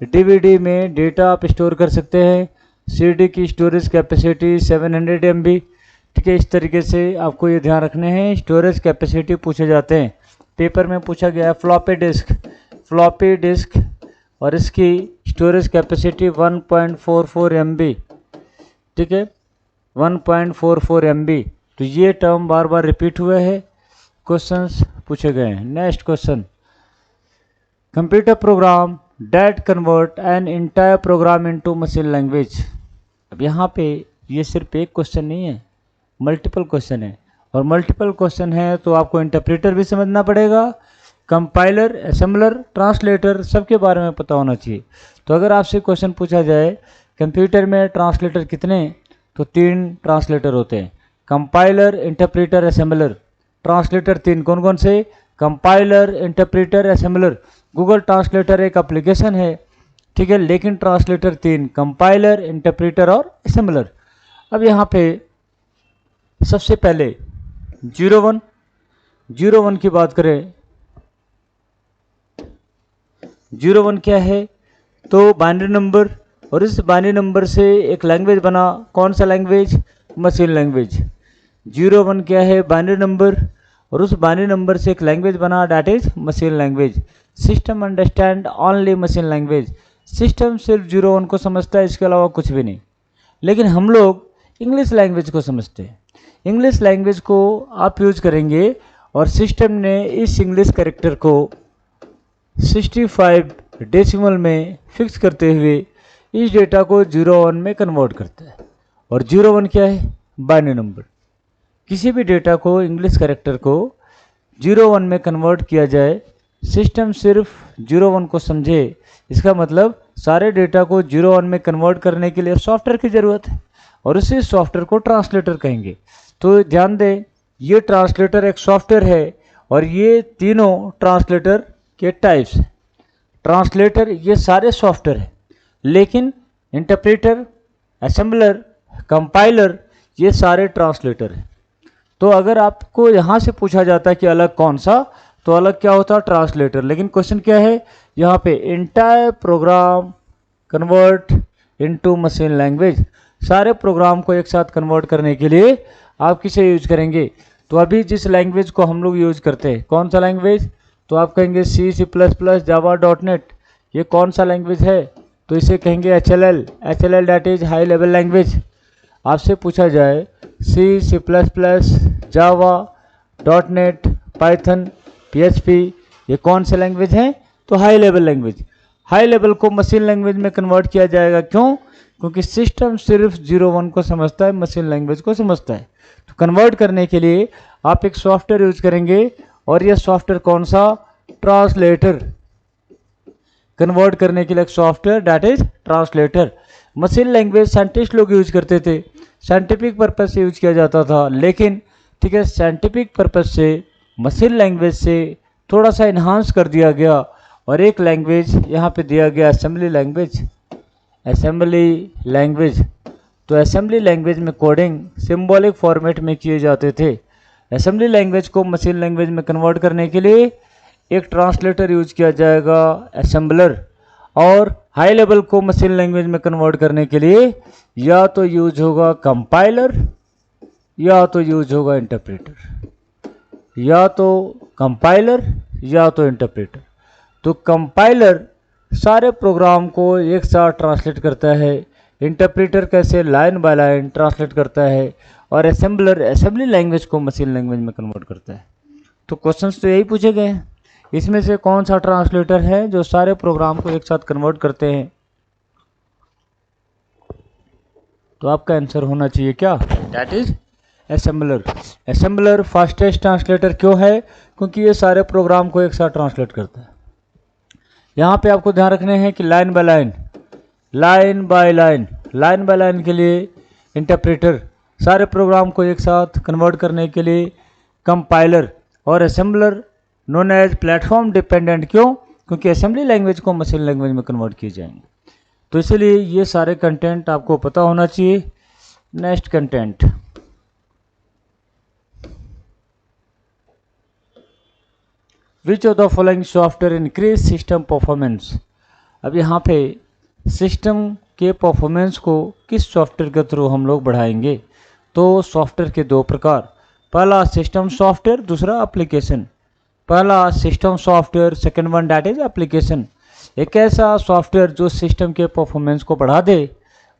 डीवीडी में डेटा आप स्टोर कर सकते हैं। सीडी की स्टोरेज कैपेसिटी 700 MB। ठीक है, इस तरीके से आपको ये ध्यान रखने हैं, स्टोरेज कैपेसिटी पूछे जाते हैं। पेपर में पूछा गया है फ्लॉपी डिस्क और इसकी स्टोरेज कैपेसिटी 1.44 MB। ठीक है, 1.44 MB। तो ये टर्म बार बार रिपीट हुए हैं, क्वेश्चंस पूछे गए हैं। Next question, computer program that convert an entire program into machine language. अब यहाँ पे ये सिर्फ एक क्वेश्चन नहीं है, मल्टीपल क्वेश्चन है, और मल्टीपल क्वेश्चन है तो आपको इंटरप्रेटर भी समझना पड़ेगा, कंपाइलर, असेंबलर, ट्रांसलेटर सबके बारे में पता होना चाहिए। तो अगर आपसे क्वेश्चन पूछा जाए कंप्यूटर में ट्रांसलेटर कितने, तो 3 ट्रांसलेटर होते हैं, कंपाइलर, इंटरप्रेटर, असेंबलर। ट्रांसलेटर 3 कौन कौन से, compiler, interpreter, assembler. Google translator एक एप्लीकेशन है, ठीक है, लेकिन ट्रांसलेटर 3, कंपाइलर, इंटरप्रेटर और असेंबलर। अब यहाँ पे सबसे पहले 01 की बात करें, 01 क्या है, तो बाइनरी नंबर, और इस बाइनरी नंबर से एक लैंग्वेज बना, कौन सा लैंग्वेज, मशीन लैंग्वेज। 01 क्या है, बाइनरी नंबर, और उस बाइनरी नंबर से एक लैंग्वेज बना, that is machine language. System understand only machine language. System सिर्फ 01 को समझता है, इसके अलावा कुछ भी नहीं। लेकिन हम लोग इंग्लिश लैंग्वेज को समझते हैं, इंग्लिश लैंग्वेज को आप यूज करेंगे, और सिस्टम ने इस इंग्लिश कैरेक्टर को 65 डेसिमल में फिक्स करते हुए इस डेटा को 01 में कन्वर्ट करता है। और 01 क्या है, बाइनरी नंबर। किसी भी डेटा को, इंग्लिश कैरेक्टर को 01 में कन्वर्ट किया जाए, सिस्टम सिर्फ 01 को समझे, इसका मतलब सारे डेटा को 01 में कन्वर्ट करने के लिए सॉफ्टवेयर की ज़रूरत है, और उसी सॉफ्टवेयर को ट्रांसलेटर कहेंगे। तो ध्यान दें, ये ट्रांसलेटर एक सॉफ्टवेयर है, और ये तीनों ट्रांसलेटर के टाइप्स हैं। ट्रांसलेटर ये सारे सॉफ्टवेयर हैं, लेकिन इंटरप्रेटर, असेंबलर, कंपाइलर, ये सारे ट्रांसलेटर हैं। तो अगर आपको यहाँ से पूछा जाता है कि अलग कौन सा, तो अलग क्या होता है, ट्रांसलेटर। लेकिन क्वेश्चन क्या है यहाँ पे, entire program convert into machine language. सारे प्रोग्राम को एक साथ कन्वर्ट करने के लिए आप किसे यूज करेंगे। तो अभी जिस लैंग्वेज को हम लोग यूज करते हैं, कौन सा लैंग्वेज, तो आप कहेंगे सी, सी प्लस प्लस, जावा, डॉट नेट। ये कौन सा लैंग्वेज है, तो इसे कहेंगे HLL। HLL that is high level language. आपसे पूछा जाए सी, सी प्लस प्लस, जावा, डॉट नेट, पाइथन, PHP, ये कौन से लैंग्वेज हैं, तो high level language. High level को मशीन लैंग्वेज में कन्वर्ट किया जाएगा, क्यों, क्योंकि सिस्टम सिर्फ 0-1 को समझता है, मशीन लैंग्वेज को समझता है। तो कन्वर्ट करने के लिए आप एक सॉफ्टवेयर यूज करेंगे, और यह सॉफ्टवेयर कौन सा, ट्रांसलेटर। कन्वर्ट करने के लिए एक software that is translator. Machine language scientist लोग यूज करते थे, साइंटिफिक पर्पज से यूज किया जाता था, लेकिन ठीक है, साइंटिफिक पर्पज से मशीन लैंग्वेज से थोड़ा सा इन्हांस कर दिया गया, और एक लैंग्वेज यहाँ पे दिया गया असेंबली लैंग्वेज। असेंबली लैंग्वेज, तो असेंबली लैंग्वेज में कोडिंग सिंबॉलिक फॉर्मेट में किए जाते थे। असेंबली लैंग्वेज को मशीन लैंग्वेज में कन्वर्ट करने के लिए एक ट्रांसलेटर यूज किया जाएगा, असेंबलर। और हाई लेवल को मशीन लैंग्वेज में कन्वर्ट करने के लिए या तो यूज होगा कंपाइलर, या तो यूज होगा इंटरप्रेटर, या तो कंपाइलर या तो इंटरप्रेटर। तो कंपाइलर सारे प्रोग्राम को एक साथ ट्रांसलेट करता है, इंटरप्रेटर कैसे लाइन बाय लाइन ट्रांसलेट करता है, और असेंबलर असेंबली लैंग्वेज को मशीन लैंग्वेज में कन्वर्ट करता है। तो क्वेश्चंस तो यही पूछे गए हैं, इसमें से कौन सा ट्रांसलेटर है जो सारे प्रोग्राम को एक साथ कन्वर्ट करते हैं। तो आपका आंसर होना चाहिए क्या, that is assembler. Assembler fastest translator क्यों है, क्योंकि ये सारे प्रोग्राम को एक साथ ट्रांसलेट करता है। यहाँ पे आपको ध्यान रखने हैं कि line by line, line by line, line by line के लिए इंटरप्रेटर, सारे प्रोग्राम को एक साथ कन्वर्ट करने के लिए कंपाइलर, और assembler known as platform dependent. क्यों, क्योंकि असेंबली लैंग्वेज को मशीन लैंग्वेज में कन्वर्ट किए जाएंगे। तो इसलिए ये सारे कंटेंट आपको पता होना चाहिए। Next content, which of the following software increase system performance. अब यहाँ पे सिस्टम के परफॉर्मेंस को किस सॉफ्टवेयर के थ्रू हम लोग बढ़ाएंगे। तो सॉफ्टवेयर के दो प्रकार, पहला सिस्टम सॉफ्टवेयर, दूसरा एप्लीकेशन। पहला system software, second one that is application. एक ऐसा सॉफ्टवेयर जो सिस्टम के परफॉर्मेंस को बढ़ा दे,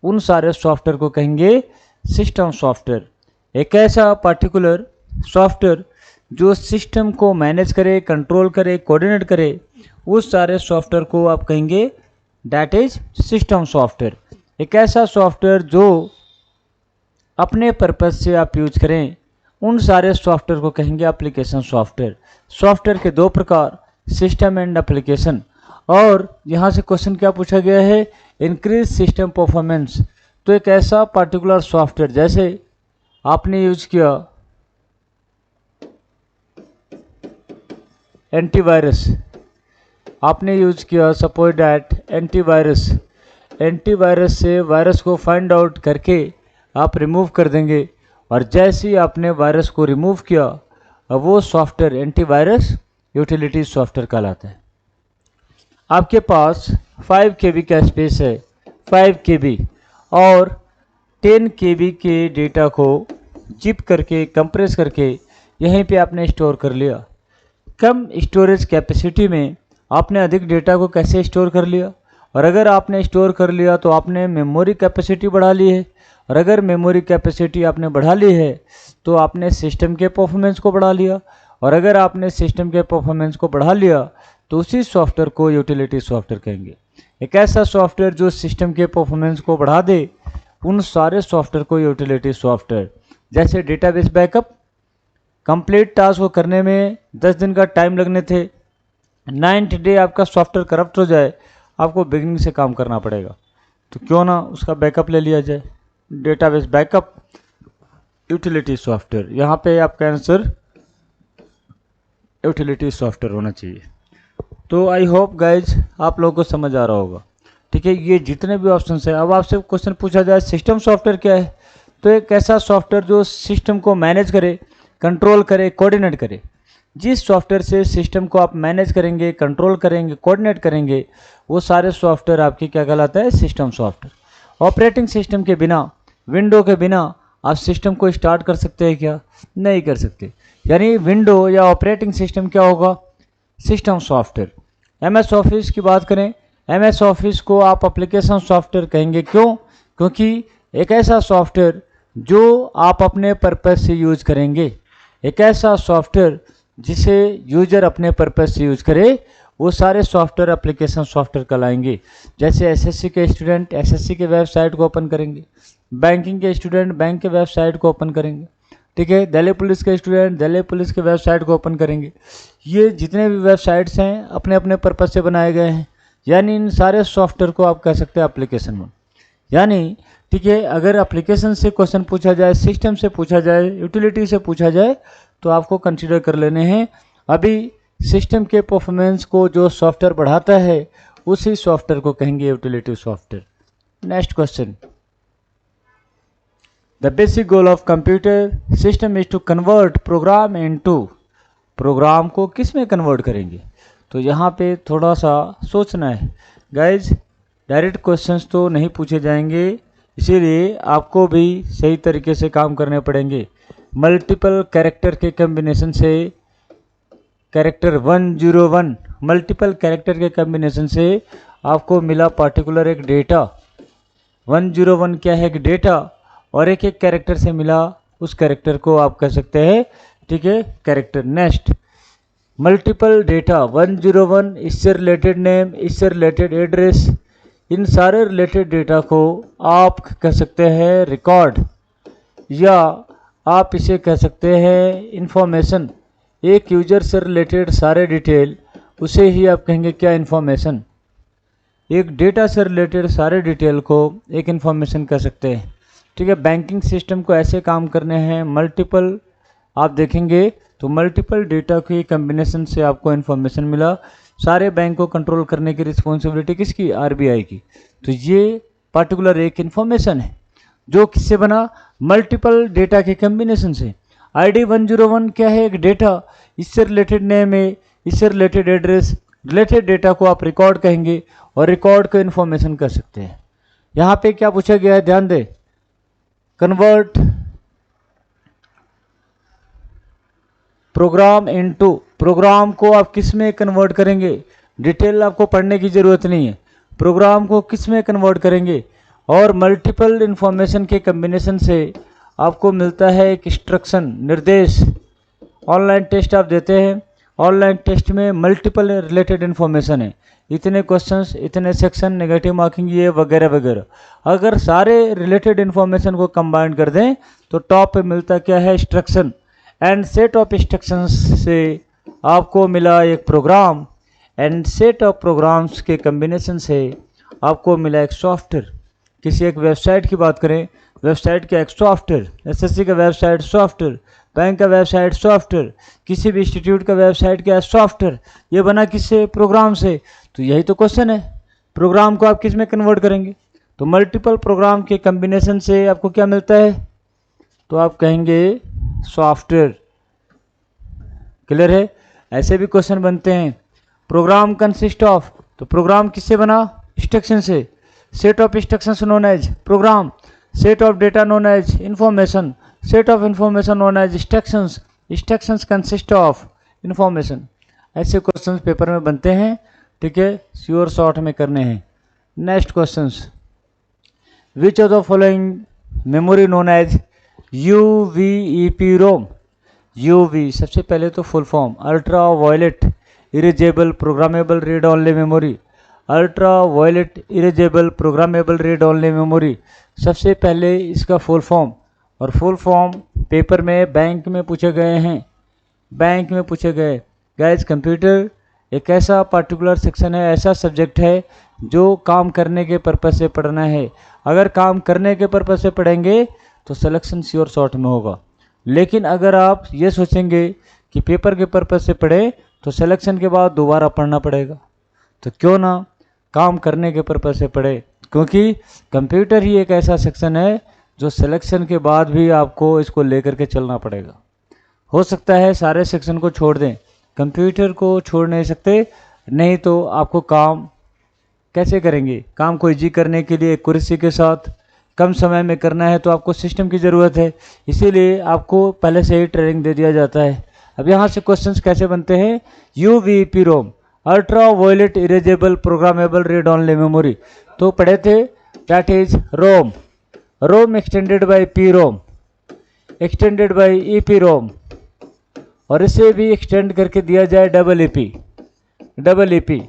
उन सारे सॉफ्टवेयर को कहेंगे सिस्टम सॉफ्टवेयर। एक ऐसा पर्टिकुलर सॉफ्टवेयर जो सिस्टम को मैनेज करे, कंट्रोल करे, कोऑर्डिनेट करे, उस सारे सॉफ्टवेयर को आप कहेंगे दैट इज सिस्टम सॉफ्टवेयर। एक ऐसा सॉफ्टवेयर जो अपने पर्पज से आप यूज करें, उन सारे सॉफ्टवेयर को कहेंगे एप्लीकेशन सॉफ्टवेयर। सॉफ्टवेयर के दो प्रकार, सिस्टम एंड एप्लीकेशन। और यहाँ से क्वेश्चन क्या पूछा गया है, इंक्रीज सिस्टम परफॉर्मेंस। तो एक ऐसा पर्टिकुलर सॉफ्टवेयर, जैसे आपने यूज किया एंटीवायरस, आपने यूज किया सपोज डैट एंटीवायरस, एंटीवायरस से वायरस को फाइंड आउट करके आप रिमूव कर देंगे, और जैसे ही आपने वायरस को रिमूव किया, अब वो सॉफ्टवेयर एंटीवायरस यूटिलिटी सॉफ्टवेयर कहलाता है। आपके पास 5 KB का स्पेस है, 5 KB, और 10 KB के डेटा को जिप करके, कंप्रेस करके यहीं पे आपने स्टोर कर लिया। कम स्टोरेज कैपेसिटी में आपने अधिक डेटा को कैसे स्टोर कर लिया, और अगर आपने स्टोर कर लिया तो आपने मेमोरी कैपेसिटी बढ़ा ली है, और अगर मेमोरी कैपेसिटी आपने बढ़ा ली है तो आपने सिस्टम के परफॉर्मेंस को बढ़ा लिया, और अगर आपने सिस्टम के परफॉर्मेंस को बढ़ा लिया तो उसी सॉफ्टवेयर को यूटिलिटी सॉफ्टवेयर कहेंगे। एक ऐसा सॉफ्टवेयर जो सिस्टम के परफॉर्मेंस को बढ़ा दे, उन सारे सॉफ्टवेयर को यूटिलिटी सॉफ्टवेयर। जैसे डेटाबेस बैकअप, कंप्लीट टास्क को करने में 10 दिन का टाइम लगने थे, 9th डे आपका सॉफ्टवेयर करप्ट हो जाए, आपको बिगिनिंग से काम करना पड़ेगा, तो क्यों ना उसका बैकअप ले लिया जाए। Database backup, utility software. यहाँ पे आपका आंसर यूटिलिटी सॉफ्टवेयर होना चाहिए। तो आई होप गाइज आप लोगों को समझ आ रहा होगा। ठीक है, ये जितने भी ऑप्शन है, अब आपसे क्वेश्चन पूछा जाए सिस्टम सॉफ्टवेयर क्या है, तो एक ऐसा सॉफ्टवेयर जो सिस्टम को मैनेज करे, कंट्रोल करे, कोऑर्डिनेट करे। जिस सॉफ्टवेयर से सिस्टम को आप मैनेज करेंगे, कंट्रोल करेंगे, कोऑर्डिनेट करेंगे, वो सारे सॉफ्टवेयर आपकी क्या कहलाता है? System software. ऑपरेटिंग सिस्टम के बिना, विंडो के बिना आप सिस्टम को स्टार्ट कर सकते हैं क्या? नहीं कर सकते। यानी विंडो या ऑपरेटिंग सिस्टम क्या होगा? System software. एमएस ऑफिस की बात करें, एमएस ऑफिस को आप एप्लीकेशन सॉफ्टवेयर कहेंगे। क्यों? क्योंकि एक ऐसा सॉफ्टवेयर जो आप अपने पर्पस से यूज करेंगे, एक ऐसा सॉफ्टवेयर जिसे यूजर अपने पर्पस से यूज करे, वो सारे सॉफ्टवेयर एप्लीकेशन सॉफ्टवेयर कहलाएंगे। जैसे एसएससी के स्टूडेंट एसएससी के वेबसाइट को ओपन करेंगे, बैंकिंग के स्टूडेंट बैंक के वेबसाइट को ओपन करेंगे, ठीक है। दिल्ली पुलिस के स्टूडेंट दिल्ली पुलिस के वेबसाइट को ओपन करेंगे। ये जितने भी वेबसाइट्स हैं अपने अपने पर्पस से बनाए गए हैं, यानी इन सारे सॉफ्टवेयर को आप कह सकते हैं एप्लीकेशन में। यानी ठीक है, अगर एप्लीकेशन से क्वेश्चन पूछा जाए, सिस्टम से पूछा जाए, यूटिलिटी से पूछा जाए, तो आपको कंसीडर कर लेने हैं। अभी सिस्टम के परफॉर्मेंस को जो सॉफ्टवेयर बढ़ाता है उसी सॉफ्टवेयर को कहेंगे utility software. Next question, the basic goal of computer system is to convert program into. Program को किस में कन्वर्ट करेंगे? तो यहाँ पे थोड़ा सा सोचना है गाइज। डायरेक्ट क्वेश्चंस तो नहीं पूछे जाएंगे, इसीलिए आपको भी सही तरीके से काम करने पड़ेंगे। मल्टीपल कैरेक्टर के कम्बिनेशन से, कैरेक्टर 101 मल्टीपल कैरेक्टर के कम्बिनेशन से आपको मिला पार्टिकुलर एक डेटा। 101 क्या है? एक डेटा, और एक एक कैरेक्टर से मिला, उस कैरेक्टर को आप कह सकते हैं, ठीक है, कैरेक्टर। नेक्स्ट, मल्टीपल डेटा 101, इससे रिलेटेड नेम, इससे रिलेटेड एड्रेस, इन सारे रिलेटेड डेटा को आप कह सकते हैं रिकॉर्ड, या आप इसे कह सकते हैं इंफॉर्मेशन। एक यूजर से रिलेटेड सारे डिटेल, उसे ही आप कहेंगे क्या? इंफॉर्मेशन। एक डेटा से रिलेटेड सारे डिटेल को एक इंफॉर्मेशन कह सकते हैं, ठीक है। बैंकिंग सिस्टम को ऐसे काम करने हैं, मल्टीपल आप देखेंगे तो मल्टीपल डेटा के कम्बिनेशन से आपको इन्फॉर्मेशन मिला। सारे बैंक को कंट्रोल करने की रिस्पॉन्सिबिलिटी किसकी? आरबीआई की। तो ये पार्टिकुलर एक इन्फॉर्मेशन है जो किससे बना? मल्टीपल डेटा के कम्बिनेशन से। आईडी 101 क्या है? एक डेटा, इससे रिलेटेड नेम है, इससे रिलेटेड एड्रेस, रिलेटेड डेटा को आप रिकॉर्ड कहेंगे, और रिकॉर्ड को इन्फॉर्मेशन कर सकते हैं। यहाँ पे क्या पूछा गया है? ध्यान दे, कन्वर्ट प्रोग्राम इनटू। प्रोग्राम को आप किस में कन्वर्ट करेंगे? डिटेल आपको पढ़ने की जरूरत नहीं है। प्रोग्राम को किस में कन्वर्ट करेंगे? और मल्टीपल इंफॉर्मेशन के कम्बिनेशन से आपको मिलता है एक इंस्ट्रक्शन, निर्देश। ऑनलाइन टेस्ट आप देते हैं, ऑनलाइन टेस्ट में मल्टीपल रिलेटेड इन्फॉर्मेशन है, इतने क्वेश्चंस, इतने सेक्शन, नेगेटिव मार्किंग, ये वगैरह वगैरह। अगर सारे रिलेटेड इन्फॉर्मेशन को कंबाइन कर दें तो टॉप पे मिलता क्या है? Instruction. And set of instructions से आपको मिला एक program, and set of programs के कम्बिनेशन से आपको मिला एक सॉफ्टवेयर। किसी एक वेबसाइट की बात करें, वेबसाइट का एक सॉफ्टवेयर, एसएससी का वेबसाइट सॉफ्टवेयर, बैंक का वेबसाइट सॉफ्टवेयर, किसी भी इंस्टीट्यूट का वेबसाइट का सॉफ्टवेयर, ये बना किससे? प्रोग्राम से। तो यही तो क्वेश्चन है, प्रोग्राम को आप किस में कन्वर्ट करेंगे? तो मल्टीपल प्रोग्राम के कम्बिनेशन से आपको क्या मिलता है? तो आप कहेंगे सॉफ्टवेयर। क्लियर है? ऐसे भी क्वेश्चन बनते हैं। प्रोग्राम कंसिस्ट ऑफ, तो प्रोग्राम किससे बना? इंस्ट्रक्शन से। Set of instructions known as program, set of data known as information, set of information known as instructions, instructions consist of information. ऐसे क्वेश्चंस पेपर में बनते हैं, ठीक है, श्योर शॉर्ट में करने हैं। Next questions, which of the following memory known as UVEPROM। UV सबसे पहले तो full form, ultra violet erasable programmable read only memory. Ultra violet erasable programmable read only memory, सबसे पहले इसका फुल फॉर्म। और फुल फॉर्म पेपर में bank में पूछे गए हैं, बैंक में पूछे गए। गाइस, कंप्यूटर एक ऐसा पार्टिकुलर सेक्शन है, ऐसा सब्जेक्ट है जो काम करने के पर्पस से पढ़ना है। अगर काम करने के पर्पस से पढ़ेंगे तो सिलेक्शन श्योर शॉर्ट में होगा। लेकिन अगर आप ये सोचेंगे कि पेपर के पर्पस से पढ़े तो सिलेक्शन के बाद दोबारा पढ़ना पड़ेगा, तो क्यों ना काम करने के पर्पस से पढ़े, क्योंकि कंप्यूटर ही एक ऐसा सेक्शन है जो सिलेक्शन के बाद भी आपको इसको लेकर के चलना पड़ेगा। हो सकता है सारे सेक्शन को छोड़ दें, कंप्यूटर को छोड़ नहीं सकते, नहीं तो आपको काम कैसे करेंगे? काम को इजी करने के लिए एक्यूरेसी के साथ कम समय में करना है तो आपको सिस्टम की ज़रूरत है, इसीलिए आपको पहले से ही ट्रेनिंग दे दिया जाता है। अब यहाँ से क्वेश्चंस कैसे बनते हैं? UVP ROM, ultra violet erasable programmable read only memory, तो पढ़े थे, that is ROM. ROM extended by P ROM, extended by EP ROM, और इसे भी एक्सटेंड करके दिया जाए EEP, EEP।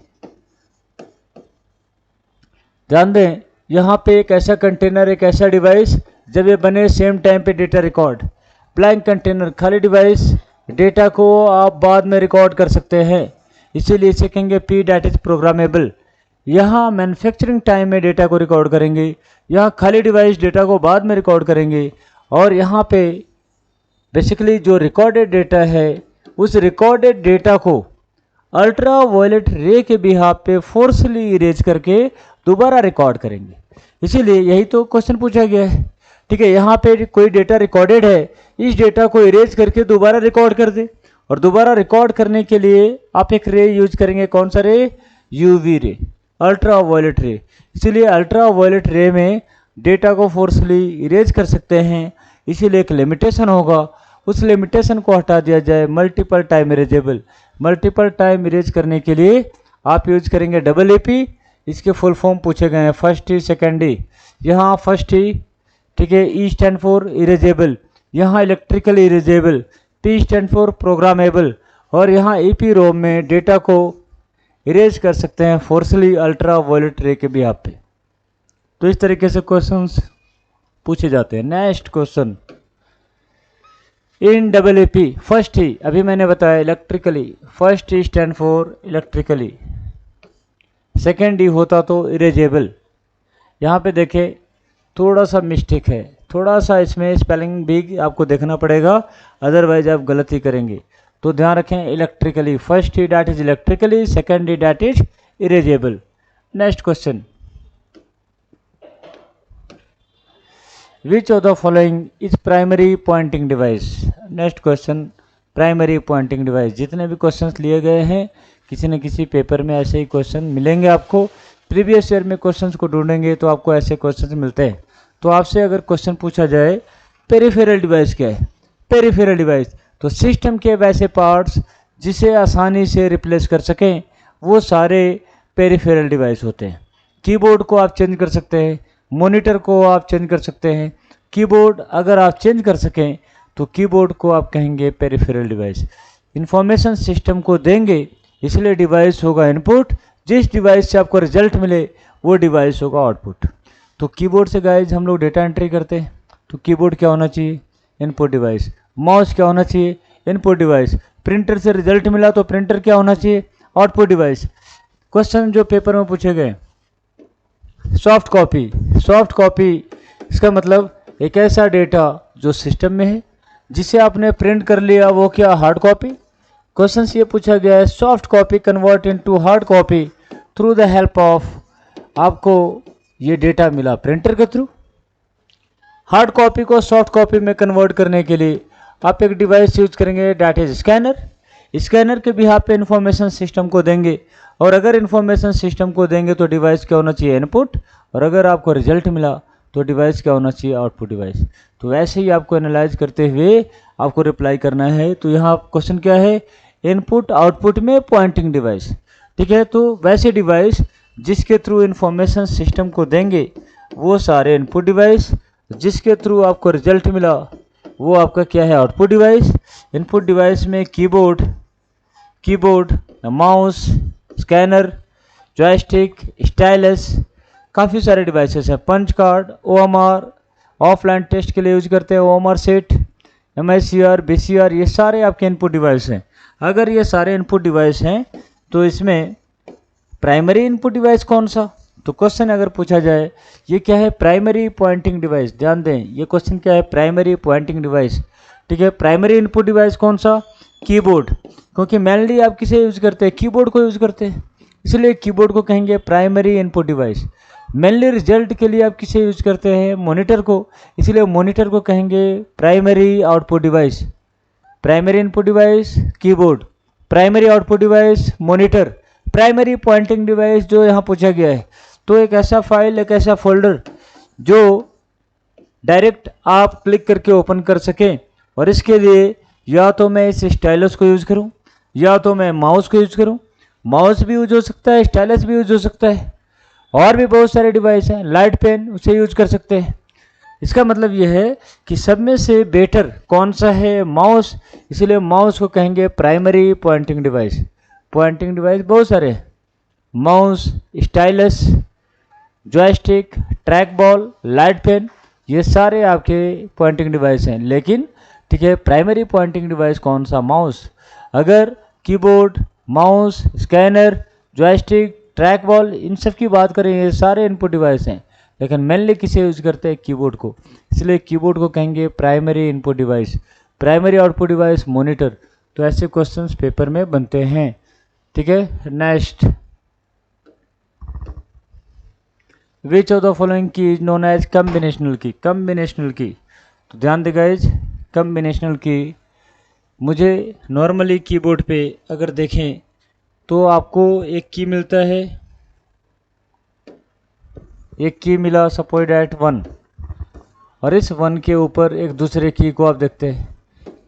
ध्यान दें, यहाँ पे एक ऐसा कंटेनर, एक ऐसा डिवाइस जब ये बने सेम टाइम पे डेटा रिकॉर्ड, ब्लैंक कंटेनर खाली डिवाइस, डेटा को आप बाद में रिकॉर्ड कर सकते हैं, इसीलिए इसे कहेंगे P, दैट इज प्रोग्रामेबल। यहाँ मैन्युफैक्चरिंग टाइम में डेटा को रिकॉर्ड करेंगे, यहाँ खाली डिवाइस डेटा को बाद में रिकॉर्ड करेंगे, और यहाँ पे बेसिकली जो रिकॉर्डेड डेटा है उस रिकॉर्डेड डेटा को अल्ट्रा वायलेट रे के बिहाफ पे फोर्सली इरेज करके दोबारा रिकॉर्ड करेंगे, इसीलिए यही तो क्वेश्चन पूछा गया है। ठीक है, यहाँ पे कोई डेटा रिकॉर्डेड है, इस डेटा को इरेज करके दोबारा रिकॉर्ड कर दे, और दोबारा रिकॉर्ड करने के लिए आप एक रे यूज करेंगे, कौन सा रे? UV रे, अल्ट्रा वायलेट रे। इसीलिए अल्ट्रा वायलेट रे में डेटा को फोर्सली इरेज कर सकते हैं, इसीलिए एक लिमिटेशन होगा, उस लिमिटेशन को हटा दिया जाए, multiple time erasable. Multiple time erase करने के लिए आप यूज करेंगे EEP। इसके फुल फॉर्म पूछे गए हैं, फर्स्ट ई, सेकेंड ई। यहाँ फर्स्ट ई, ठीक है, E स्टैंड फॉर इरेजेबल, यहाँ electrical erasable, P stand for programmable, और यहाँ EP रोम में डेटा को इरेज कर सकते हैं फोर्सली अल्ट्रा वायलेट रे के बिहाफ पे। तो इस तरीके से क्वेश्चंस पूछे जाते हैं। Next question, in EEP first E, अभी मैंने बताया electrically, first E stand for electrically, second E होता तो इरेजेबल। यहाँ पे देखें थोड़ा सा मिस्टेक है, थोड़ा सा इसमें स्पेलिंग भी आपको देखना पड़ेगा, अदरवाइज आप गलती करेंगे, तो ध्यान रखें, electrically, first E that is electrically, second E that is erasable. Next question, which of the following is primary pointing device? Next question, primary pointing device. जितने भी क्वेश्चंस लिए गए हैं किसी न किसी पेपर में ऐसे ही क्वेश्चन मिलेंगे आपको, प्रीवियस ईयर में क्वेश्चंस को ढूंढेंगे तो आपको ऐसे क्वेश्चंस मिलते हैं। तो आपसे अगर क्वेश्चन पूछा जाए पेरिफेरल डिवाइस क्या है? पेरिफेरल डिवाइस तो सिस्टम के वैसे पार्ट्स जिसे आसानी से रिप्लेस कर सकें वो सारे पेरिफेरल डिवाइस होते हैं। कीबोर्ड को आप चेंज कर सकते हैं, मॉनिटर को आप चेंज कर सकते हैं। कीबोर्ड अगर आप चेंज कर सकें तो कीबोर्ड को आप कहेंगे पेरिफेरल डिवाइस। इंफॉर्मेशन सिस्टम को देंगे, इसलिए डिवाइस होगा इनपुट, जिस डिवाइस से आपको रिजल्ट मिले वो डिवाइस होगा आउटपुट। तो कीबोर्ड से गाइज हम लोग डेटा एंट्री करते हैं, तो कीबोर्ड क्या होना चाहिए? Input device. माउस क्या होना चाहिए? Input device. प्रिंटर से रिजल्ट मिला तो प्रिंटर क्या होना चाहिए? Output device. क्वेश्चन जो पेपर में पूछे गए, सॉफ्ट कॉपी। सॉफ्ट कॉपी इसका मतलब एक ऐसा डेटा जो सिस्टम में है जिसे आपने प्रिंट कर लिया, वो क्या? Hard copy. क्वेश्चन ये पूछा गया है, soft copy convert into hard copy through the help of, आपको ये डेटा मिला प्रिंटर के थ्रू। हार्ड कॉपी को सॉफ्ट कॉपी में कन्वर्ट करने के लिए आप एक डिवाइस यूज करेंगे, दैट इज स्कैनर। स्कैनर के बिहाफ पे इंफॉर्मेशन सिस्टम को देंगे, और अगर इंफॉर्मेशन सिस्टम को देंगे तो डिवाइस क्या होना चाहिए? इनपुट। और अगर आपको रिजल्ट मिला तो डिवाइस क्या होना चाहिए? Output device. तो वैसे ही आपको एनालाइज करते हुए आपको रिप्लाई करना है। तो यहाँ क्वेश्चन क्या है? इनपुट आउटपुट में पॉइंटिंग डिवाइस। ठीक है, तो वैसे डिवाइस जिसके थ्रू इंफॉर्मेशन सिस्टम को देंगे वो सारे इनपुट डिवाइस, जिसके थ्रू आपको रिजल्ट मिला वो आपका क्या है? Output device. इनपुट डिवाइस में keyboard, mouse, scanner, joystick, stylus, काफ़ी सारे डिवाइसेस हैं। Punch card, OMR, offline test के लिए यूज करते हैं OMR सेट, MICR, BCR, ये सारे आपके इनपुट डिवाइस हैं। अगर ये सारे इनपुट डिवाइस हैं तो इसमें प्राइमरी इनपुट डिवाइस कौन सा? तो क्वेश्चन अगर पूछा जाए ये क्या है? Primary pointing device. ध्यान दें, ये क्वेश्चन क्या है? Primary pointing device. ठीक है, प्राइमरी इनपुट डिवाइस कौन सा? कीबोर्ड, क्योंकि मेनली आप किसे यूज करते हैं? कीबोर्ड को यूज करते हैं, इसलिए कीबोर्ड को कहेंगे primary input device. Mainly result के लिए आप किसे यूज करते हैं? मॉनिटर को, इसीलिए मॉनिटर को कहेंगे primary output device. Primary input device keyboard, primary output device monitor, primary pointing device जो यहाँ पूछा गया है। तो एक ऐसा फाइल, एक ऐसा फोल्डर जो डायरेक्ट आप क्लिक करके ओपन कर सकें, और इसके लिए या तो मैं इस स्टाइलस को यूज करूं या तो मैं माउस को यूज करूं। माउस भी यूज हो सकता है, स्टाइलस भी यूज हो सकता है, और भी बहुत सारे डिवाइस हैं, लाइट पेन उसे यूज कर सकते हैं। इसका मतलब यह है कि सब में से बेटर कौन सा है? माउस। इसीलिए माउस को कहेंगे primary pointing device. Pointing device बहुत सारे हैं, mouse, stylus, joystick, track ball, light pen, ये सारे आपके पॉइंटिंग डिवाइस हैं। लेकिन ठीक है, प्राइमरी पॉइंटिंग डिवाइस कौन सा? माउस। अगर keyboard, mouse, scanner, joystick, track ball, इन सब की बात करें, ये सारे इनपुट डिवाइस हैं, लेकिन मेनली किसे यूज करते हैं? कीबोर्ड को। इसलिए कीबोर्ड को कहेंगे primary input device. Primary output device monitor. तो ऐसे क्वेश्चंस पेपर में बनते हैं। ठीक है, next, which of the following की इज नोन एज कम्बिनेशनल की? कम्बिनेशनल की, तो ध्यान देगा इज कम्बिनेशनल की। मुझे नॉर्मली कीबोर्ड पे अगर देखें तो आपको एक की मिलता है, एक की मिला सपोज डैट 1, और इस 1 के ऊपर एक दूसरे की को आप देखते हैं।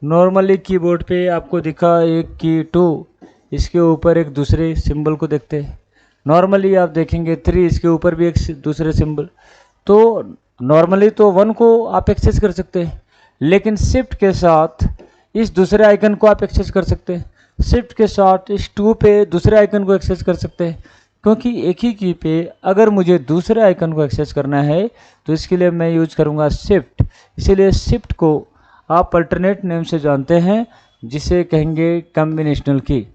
नॉर्मली कीबोर्ड पे आपको दिखा एक की 2, इसके ऊपर एक दूसरे सिंबल को देखते हैं। नॉर्मली आप देखेंगे 3, इसके ऊपर भी एक दूसरे सिंबल। तो नॉर्मली तो 1 को आप एक्सेस कर सकते हैं, लेकिन शिफ्ट के साथ इस दूसरे आइकन को आप एक्सेस कर सकते हैं। शिफ्ट के साथ इस 2 पे दूसरे आइकन को एक्सेस कर सकते हैं, क्योंकि एक ही की पे अगर मुझे दूसरे आइकन को एक्सेस करना है तो इसके लिए मैं यूज करूँगा शिफ्ट। इसीलिए शिफ्ट को आप अल्टरनेट नेम से जानते हैं, जिसे कहेंगे कम्बिनेशनल की।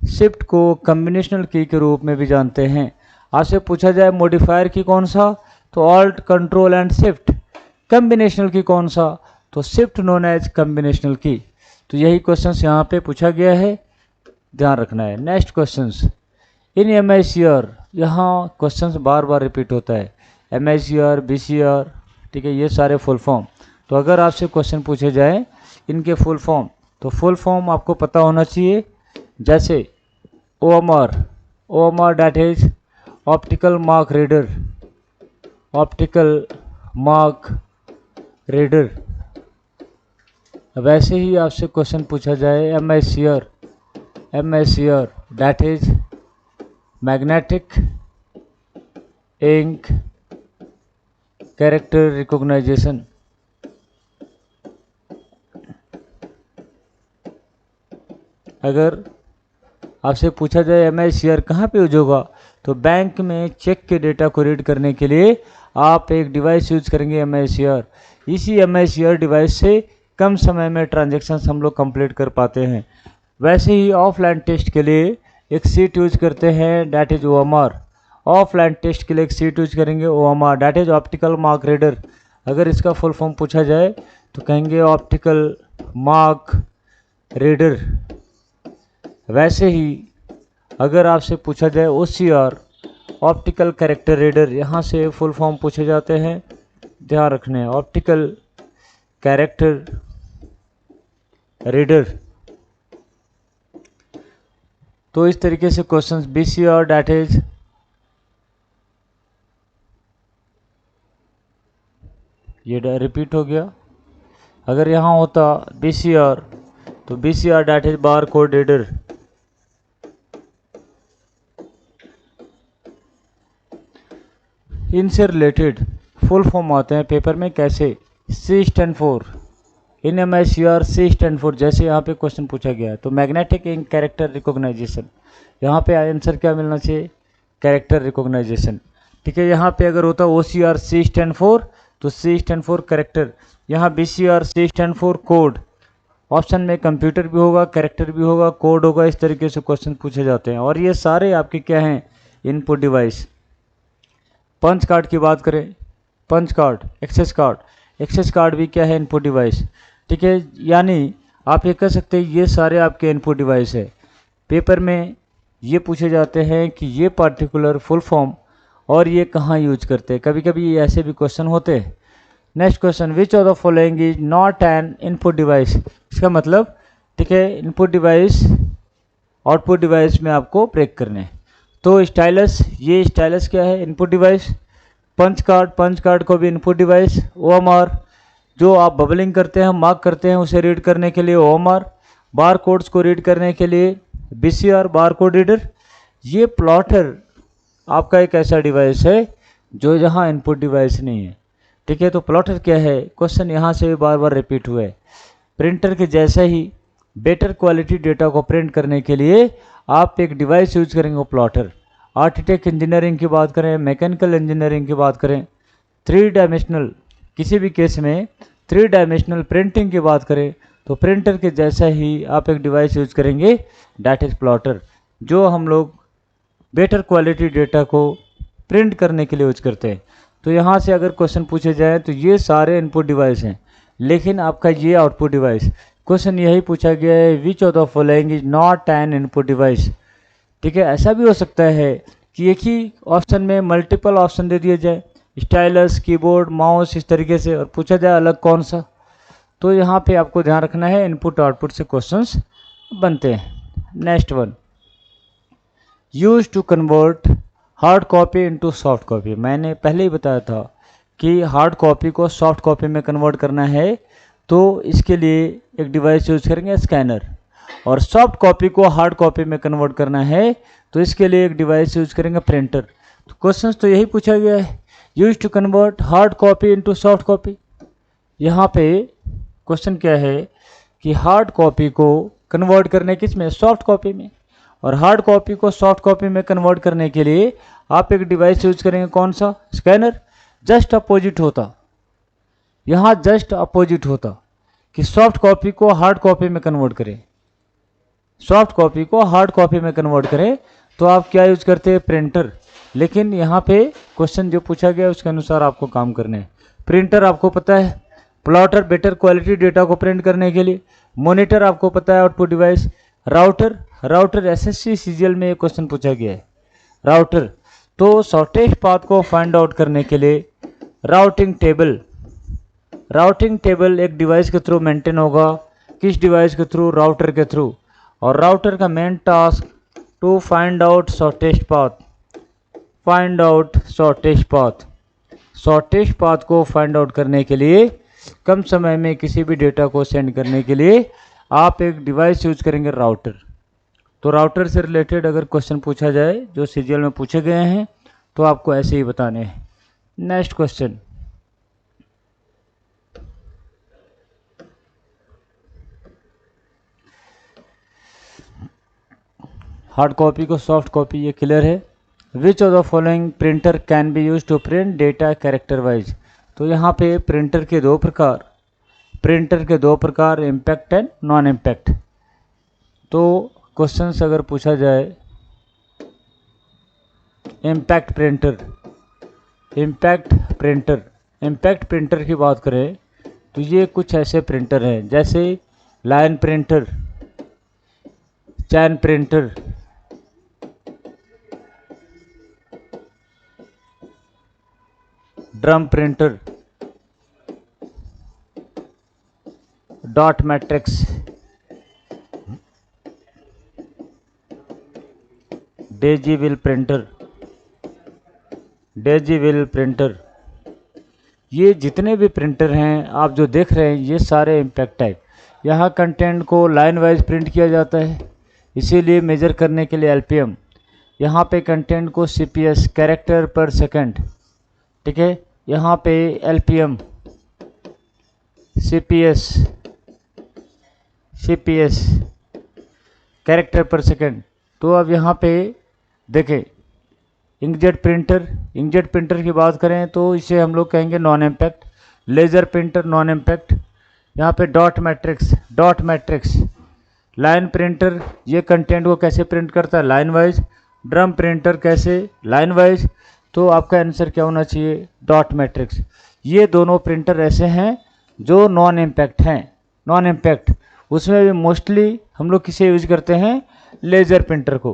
शिफ्ट को कम्बिनेशनल की के रूप में भी जानते हैं। आपसे पूछा जाए मॉडिफायर की कौन सा, तो alt, control and shift. Combinational की कौन सा, तो शिफ्ट नोन एज कम्बिनेशनल की। तो यही क्वेश्चंस यहाँ पे पूछा गया है, ध्यान रखना है। नेक्स्ट क्वेश्चंस, इन MICR, यहाँ क्वेश्चंस बार बार रिपीट होता है। MICR, BCR, ठीक है, ये सारे फुल फॉर्म। तो अगर आपसे क्वेश्चन पूछे जाए इनके फुल फॉर्म, तो फुल फॉर्म आपको पता होना चाहिए। जैसे OMR that is optical mark reader, optical mark reader. वैसे ही आपसे क्वेश्चन पूछा जाए MICR that is magnetic ink character recognition. अगर आपसे पूछा जाए MICR कहाँ पे यूज होगा, तो बैंक में चेक के डेटा को रीड करने के लिए आप एक डिवाइस यूज करेंगे MICR। इसी MICR डिवाइस से कम समय में ट्रांजैक्शंस हम लोग कंप्लीट कर पाते हैं। वैसे ही ऑफलाइन टेस्ट के लिए एक सीट यूज करते हैं, that is OMR। Offline test के लिए एक सीट यूज करेंगे OMR that is optical mark reader. अगर इसका फुल फॉर्म पूछा जाए तो कहेंगे ऑप्टिकल मार्क रीडर। वैसे ही अगर आपसे पूछा जाए OCR, ऑप्टिकल कैरेक्टर रीडर, यहाँ से फुल फॉर्म पूछे जाते हैं, ध्यान रखने हैं, ऑप्टिकल कैरेक्टर रीडर। तो इस तरीके से क्वेश्चंस BCR डैट इज ये रिपीट हो गया। अगर यहाँ होता BCR, तो BCR that is bar code reader. इनसे रिलेटेड फुल फॉर्म आते हैं पेपर में कैसे, C stand for, in MICR C stand for, जैसे यहाँ पे क्वेश्चन पूछा गया है तो मैग्नेटिक इंक कैरेक्टर रिकॉग्नाइजेशन। यहाँ पे आंसर क्या मिलना चाहिए, कैरेक्टर रिकॉग्नाइजेशन। ठीक है, यहाँ पे अगर होता OCR C स्टैंड फॉर, तो C स्टैंड फॉर कैरेक्टर। यहाँ BCR C stand for code. Option में कंप्यूटर भी होगा, कैरेक्टर भी होगा, कोड होगा। इस तरीके से क्वेश्चन पूछे जाते हैं, और ये सारे आपके क्या हैं, इनपुट डिवाइस। पंच कार्ड की बात करें, पंच कार्ड, एक्सेस कार्ड भी क्या है, इनपुट डिवाइस। ठीक है, यानी आप ये कह सकते हैं ये सारे आपके इनपुट डिवाइस है। पेपर में ये पूछे जाते हैं कि ये पार्टिकुलर फुल फॉर्म और ये कहाँ यूज करते हैं। कभी कभी ऐसे भी क्वेश्चन होते हैं। Next question, which of the following is not N input device. इसका मतलब ठीक है, इनपुट डिवाइस आउटपुट डिवाइस में आपको ब्रेक करने हैं। तो स्टाइलस, ये स्टाइलस क्या है, इनपुट डिवाइस। पंच कार्ड को भी इनपुट डिवाइस। OMR, जो आप बबलिंग करते हैं, मार्क करते हैं, उसे रीड करने के लिए OMR। बार कोड्स को रीड करने के लिए BCR, बार कोड रीडर। ये प्लॉटर आपका एक ऐसा डिवाइस है जो यहाँ इनपुट डिवाइस नहीं है। ठीक है, तो प्लॉटर क्या है, क्वेश्चन यहाँ से भी बार बार रिपीट हुआ है। प्रिंटर के जैसा ही बेटर क्वालिटी डेटा को प्रिंट करने के लिए आप एक डिवाइस यूज करेंगे, प्लॉटर। आर्किटेक्ट इंजीनियरिंग की बात करें, मैकेनिकल इंजीनियरिंग की बात करें, 3 डायमेंशनल, किसी भी केस में 3 डायमेंशनल प्रिंटिंग की बात करें, तो प्रिंटर के जैसा ही आप एक डिवाइस यूज करेंगे, डैट इज प्लॉटर, जो हम लोग बेटर क्वालिटी डेटा को प्रिंट करने के लिए यूज करते हैं। तो यहाँ से अगर क्वेश्चन पूछे जाए तो ये सारे इनपुट डिवाइस हैं, लेकिन आपका ये आउटपुट डिवाइस। क्वेश्चन यही पूछा गया है, which of the following is not N input device. ठीक है, ऐसा भी हो सकता है कि एक ही ऑप्शन में मल्टीपल ऑप्शन दे दिए जाए, स्टाइलस, कीबोर्ड, माउस, इस तरीके से, और पूछा जाए अलग कौन सा। तो यहाँ पे आपको ध्यान रखना है, इनपुट आउटपुट से क्वेश्चंस बनते हैं। Next one, use to convert hard copy into soft copy. मैंने पहले ही बताया था कि हार्ड कॉपी को सॉफ्ट कॉपी में कन्वर्ट करना है, तो इसके लिए एक डिवाइस यूज करेंगे, स्कैनर। और सॉफ्ट कॉपी को हार्ड कॉपी में कन्वर्ट करना है, तो इसके लिए एक डिवाइस यूज करेंगे, प्रिंटर। तो क्वेश्चन तो यही पूछा गया है, use to convert hard copy into soft copy. यहाँ पे क्वेश्चन क्या है कि हार्ड कॉपी को कन्वर्ट करने किस में, सॉफ्ट कॉपी में। और हार्ड कॉपी को सॉफ्ट कॉपी में कन्वर्ट करने के लिए आप एक डिवाइस यूज करेंगे, कौन सा, स्कैनर। जस्ट अपोजिट होता, यहाँ जस्ट अपोजिट होता कि सॉफ्ट कॉपी को हार्ड कॉपी में कन्वर्ट करें, सॉफ्ट कॉपी को हार्ड कॉपी में कन्वर्ट करें, तो आप क्या यूज करते हैं, प्रिंटर। लेकिन यहाँ पे क्वेश्चन जो पूछा गया उसके अनुसार आपको काम करने हैं। प्रिंटर आपको पता है, प्लॉटर बेटर क्वालिटी डेटा को प्रिंट करने के लिए, मॉनिटर आपको पता है output device, router SSC CGL में ये क्वेश्चन पूछा गया है, राउटर। तो शॉर्टेस्ट पाथ को फाइंड आउट करने के लिए राउटिंग टेबल एक डिवाइस के थ्रू मेंटेन होगा, किस डिवाइस के थ्रू, राउटर के थ्रू। और राउटर का main task to find out shortest path को फाइंड आउट करने के लिए, कम समय में किसी भी डेटा को सेंड करने के लिए आप एक डिवाइस यूज करेंगे, राउटर। तो राउटर से रिलेटेड अगर क्वेश्चन पूछा जाए जो CGL में पूछे गए हैं, तो आपको ऐसे ही बताने हैं। नेक्स्ट क्वेश्चन, हार्ड कॉपी को सॉफ्ट कॉपी, ये क्लियर है। Which of the following printer can be use to print data character wise. तो यहाँ पे प्रिंटर के दो प्रकार, इम्पैक्ट एंड नॉन इम्पैक्ट। तो क्वेश्चंस अगर पूछा जाए, इम्पैक्ट प्रिंटर की बात करें, तो ये कुछ ऐसे प्रिंटर हैं, जैसे line printer, chain printer, drum printer, dot matrix, daisy wheel printer. ये जितने भी प्रिंटर हैं आप जो देख रहे हैं, ये सारे इम्पैक्ट टाइप। यहाँ कंटेंट को लाइन वाइज प्रिंट किया जाता है, इसीलिए मेजर करने के लिए LPM। यहाँ पे कंटेंट को CPS, कैरेक्टर पर सेकंड, ठीक है। यहाँ पे LPM, CPS कैरेक्टर पर सेकंड। तो अब यहाँ पे देखें, इंकजेट प्रिंटर की बात करें तो इसे हम लोग कहेंगे non impact. Laser printer non impact. यहाँ पे डॉट मैट्रिक्स। लाइन प्रिंटर, ये कंटेंट को कैसे प्रिंट करता है, लाइन वाइज। ड्रम प्रिंटर कैसे, लाइन वाइज। तो आपका आंसर क्या होना चाहिए, डॉट मैट्रिक्स। ये दोनों प्रिंटर ऐसे हैं जो नॉन इम्पैक्ट हैं। नॉन इम्पैक्ट उसमें भी मोस्टली हम लोग किसे यूज करते हैं, लेज़र प्रिंटर को।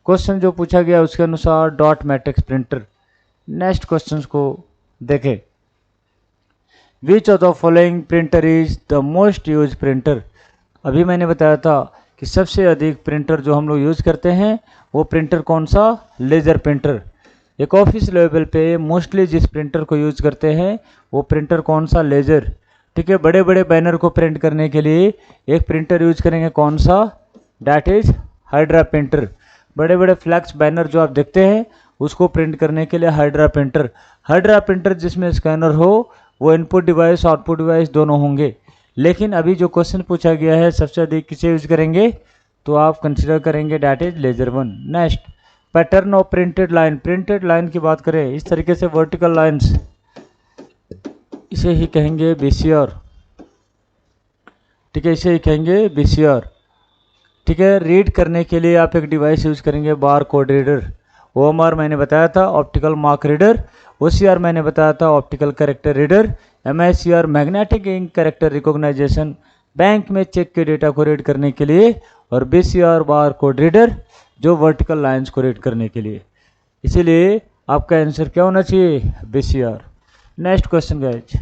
क्वेश्चन जो पूछा गया उसके अनुसार dot matrix printer next question को देखें। Which of the following printer is the most use printer. अभी मैंने बताया था कि सबसे अधिक प्रिंटर जो हम लोग यूज करते हैं वो प्रिंटर कौन सा, लेजर प्रिंटर। एक ऑफिस लेवल पे मोस्टली जिस प्रिंटर को यूज करते हैं वो प्रिंटर कौन सा, लेजर। ठीक है, बड़े बड़े बैनर को प्रिंट करने के लिए एक प्रिंटर यूज करेंगे कौन सा, डैट इज हाइड्रा प्रिंटर। बड़े बड़े फ्लैक्स बैनर जो आप देखते हैं उसको प्रिंट करने के लिए हाइड्रा प्रिंटर। हाइड्रा प्रिंटर जिसमें स्कैनर हो वो इनपुट डिवाइस आउटपुट डिवाइस दोनों होंगे। लेकिन अभी जो क्वेश्चन पूछा गया है सबसे अधिक किसे यूज करेंगे, तो आप कंसिडर करेंगे that is laser one. Next, pattern of printed line. Printed line की बात करें, इस तरीके से वर्टिकल लाइंस, इसे ही कहेंगे बीसीआर। ठीक है, इसे ही कहेंगे बीसीआर। ठीक है, रीड करने के लिए आप एक डिवाइस यूज करेंगे बार कोड रीडर। ओएमआर मैंने बताया था ऑप्टिकल मार्क रीडर, ओसीआर मैंने बताया था optical character reader, MICR magnetic ink character recognition bank में चेक के डेटा को रीड करने के लिए, और बीसीआर बार कोड रीडर जो वर्टिकल लाइंस को रीड करने के लिए। इसीलिए आपका आंसर क्या होना चाहिए, BCR. Next question guys,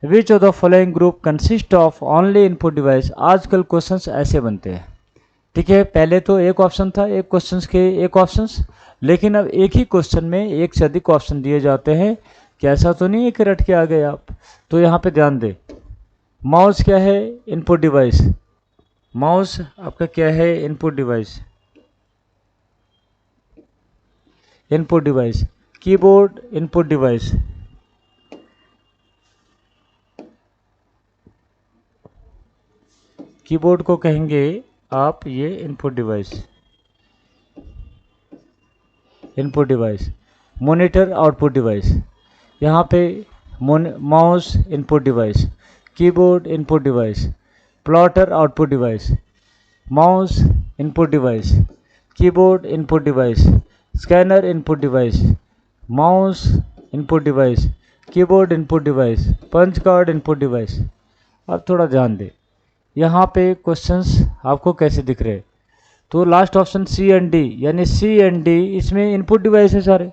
which of the following group consist of only input device. आजकल क्वेश्चंस ऐसे बनते हैं। ठीक है, पहले तो एक ऑप्शन था, एक क्वेश्चन के एक ऑप्शंस, लेकिन अब एक ही क्वेश्चन में एक से अधिक ऑप्शन दिए जाते हैं। कैसा तो नहीं है कि रट के आ गए आप, तो यहाँ पे ध्यान दें। माउस क्या है, इनपुट डिवाइस। माउस आपका क्या है, input device, input device. Keyboard input device, keyboard को कहेंगे आप ये input device, input device. Monitor output device, यहाँ पे mouse input device, keyboard input device, plotter output device, mouse input device, keyboard input device, scanner input device, mouse input device, keyboard input device, punch card input device. अब थोड़ा ध्यान दें, यहाँ पे questions आपको कैसे दिख रहे हैं। तो last option C and D, यानी सी एंड डी, इसमें इनपुट डिवाइस है सारे,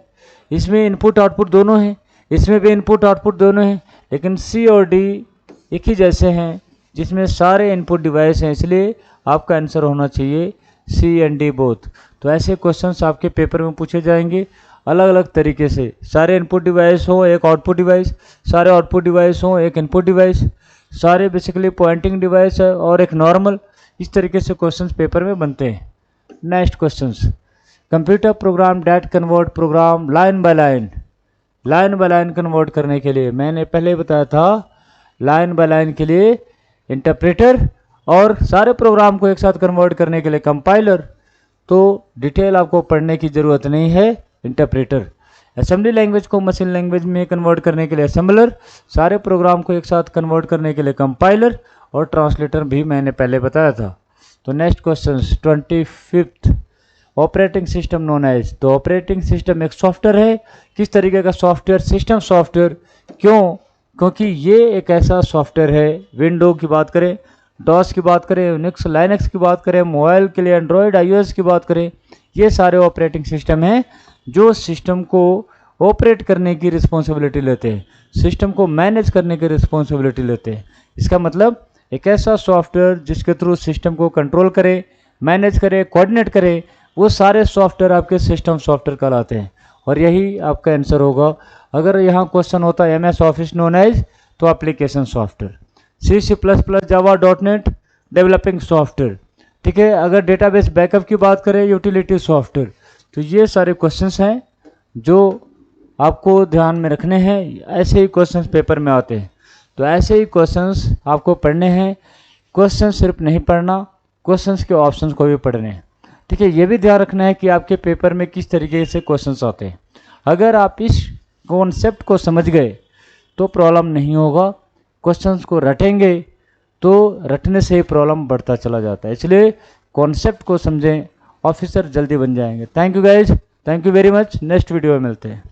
इसमें इनपुट आउटपुट दोनों हैं, इसमें भी इनपुट आउटपुट दोनों हैं। लेकिन सी और डी एक ही जैसे हैं जिसमें सारे इनपुट डिवाइस हैं, इसलिए आपका आंसर होना चाहिए सी एंड डी बोथ। तो ऐसे क्वेश्चंस आपके पेपर में पूछे जाएंगे अलग अलग तरीके से। सारे इनपुट डिवाइस हो एक आउटपुट डिवाइस, सारे आउटपुट डिवाइस हो एक इनपुट डिवाइस, सारे बेसिकली पॉइंटिंग डिवाइस है और एक नॉर्मल। इस तरीके से क्वेश्चंस पेपर में बनते हैं। Next questions, computer program that convert program line by line. Line by line convert करने के लिए मैंने पहले बताया था, लाइन बाय लाइन के लिए इंटरप्रेटर, और सारे प्रोग्राम को एक साथ कन्वर्ट करने के लिए कंपाइलर। तो डिटेल आपको पढ़ने की ज़रूरत नहीं है, इंटरप्रेटर। असेंबली लैंग्वेज को मशीन लैंग्वेज में कन्वर्ट करने के लिए असेंबलर, सारे प्रोग्राम को एक साथ कन्वर्ट करने के लिए कंपाइलर, और ट्रांसलेटर भी मैंने पहले बताया था। तो next question 25th, operating system known as. तो ऑपरेटिंग सिस्टम एक सॉफ्टवेयर है। किस तरीके का सॉफ्टवेयर, सिस्टम सॉफ्टवेयर। क्यों, क्योंकि ये एक ऐसा सॉफ्टवेयर है, विंडो की बात करें, डॉस की बात करें, यूनिक्स लाइनक्स की बात करें, मोबाइल के लिए एंड्रॉयड आईओएस की बात करें, ये सारे ऑपरेटिंग सिस्टम हैं जो सिस्टम को ऑपरेट करने की रिस्पॉन्सिबिलिटी लेते हैं, सिस्टम को मैनेज करने की रिस्पॉन्सिबिलिटी लेते हैं। इसका मतलब एक ऐसा सॉफ्टवेयर जिसके थ्रू सिस्टम को कंट्रोल करे, मैनेज करे, कोऑर्डिनेट करे, वो सारे सॉफ्टवेयर आपके सिस्टम सॉफ्टवेयर कहलाते हैं। और यही आपका आंसर होगा। अगर यहाँ क्वेश्चन होता है MS ऑफिस नोन एज, तो एप्लीकेशन सॉफ्टवेयर, C++, जावा, .NET डेवलपिंग सॉफ्टवेयर। ठीक है, अगर डेटाबेस बैकअप की बात करें, यूटिलिटी सॉफ्टवेयर। तो ये सारे क्वेश्चंस हैं जो आपको ध्यान में रखने हैं। ऐसे ही क्वेश्चंस पेपर में आते हैं, तो ऐसे ही क्वेश्चंस आपको पढ़ने हैं। क्वेश्चन सिर्फ नहीं पढ़ना, क्वेश्चंस के ऑप्शंस को भी पढ़ने हैं। ठीक है, ये भी ध्यान रखना है कि आपके पेपर में किस तरीके से क्वेश्चंस आते हैं। अगर आप इस कॉन्सेप्ट को समझ गए तो प्रॉब्लम नहीं होगा। क्वेश्चंस को रटेंगे तो रटने से ही प्रॉब्लम बढ़ता चला जाता है। इसलिए कॉन्सेप्ट को समझें, ऑफिसर जल्दी बन जाएंगे। Thank you guys, thank you very much. Next video में मिलते हैं।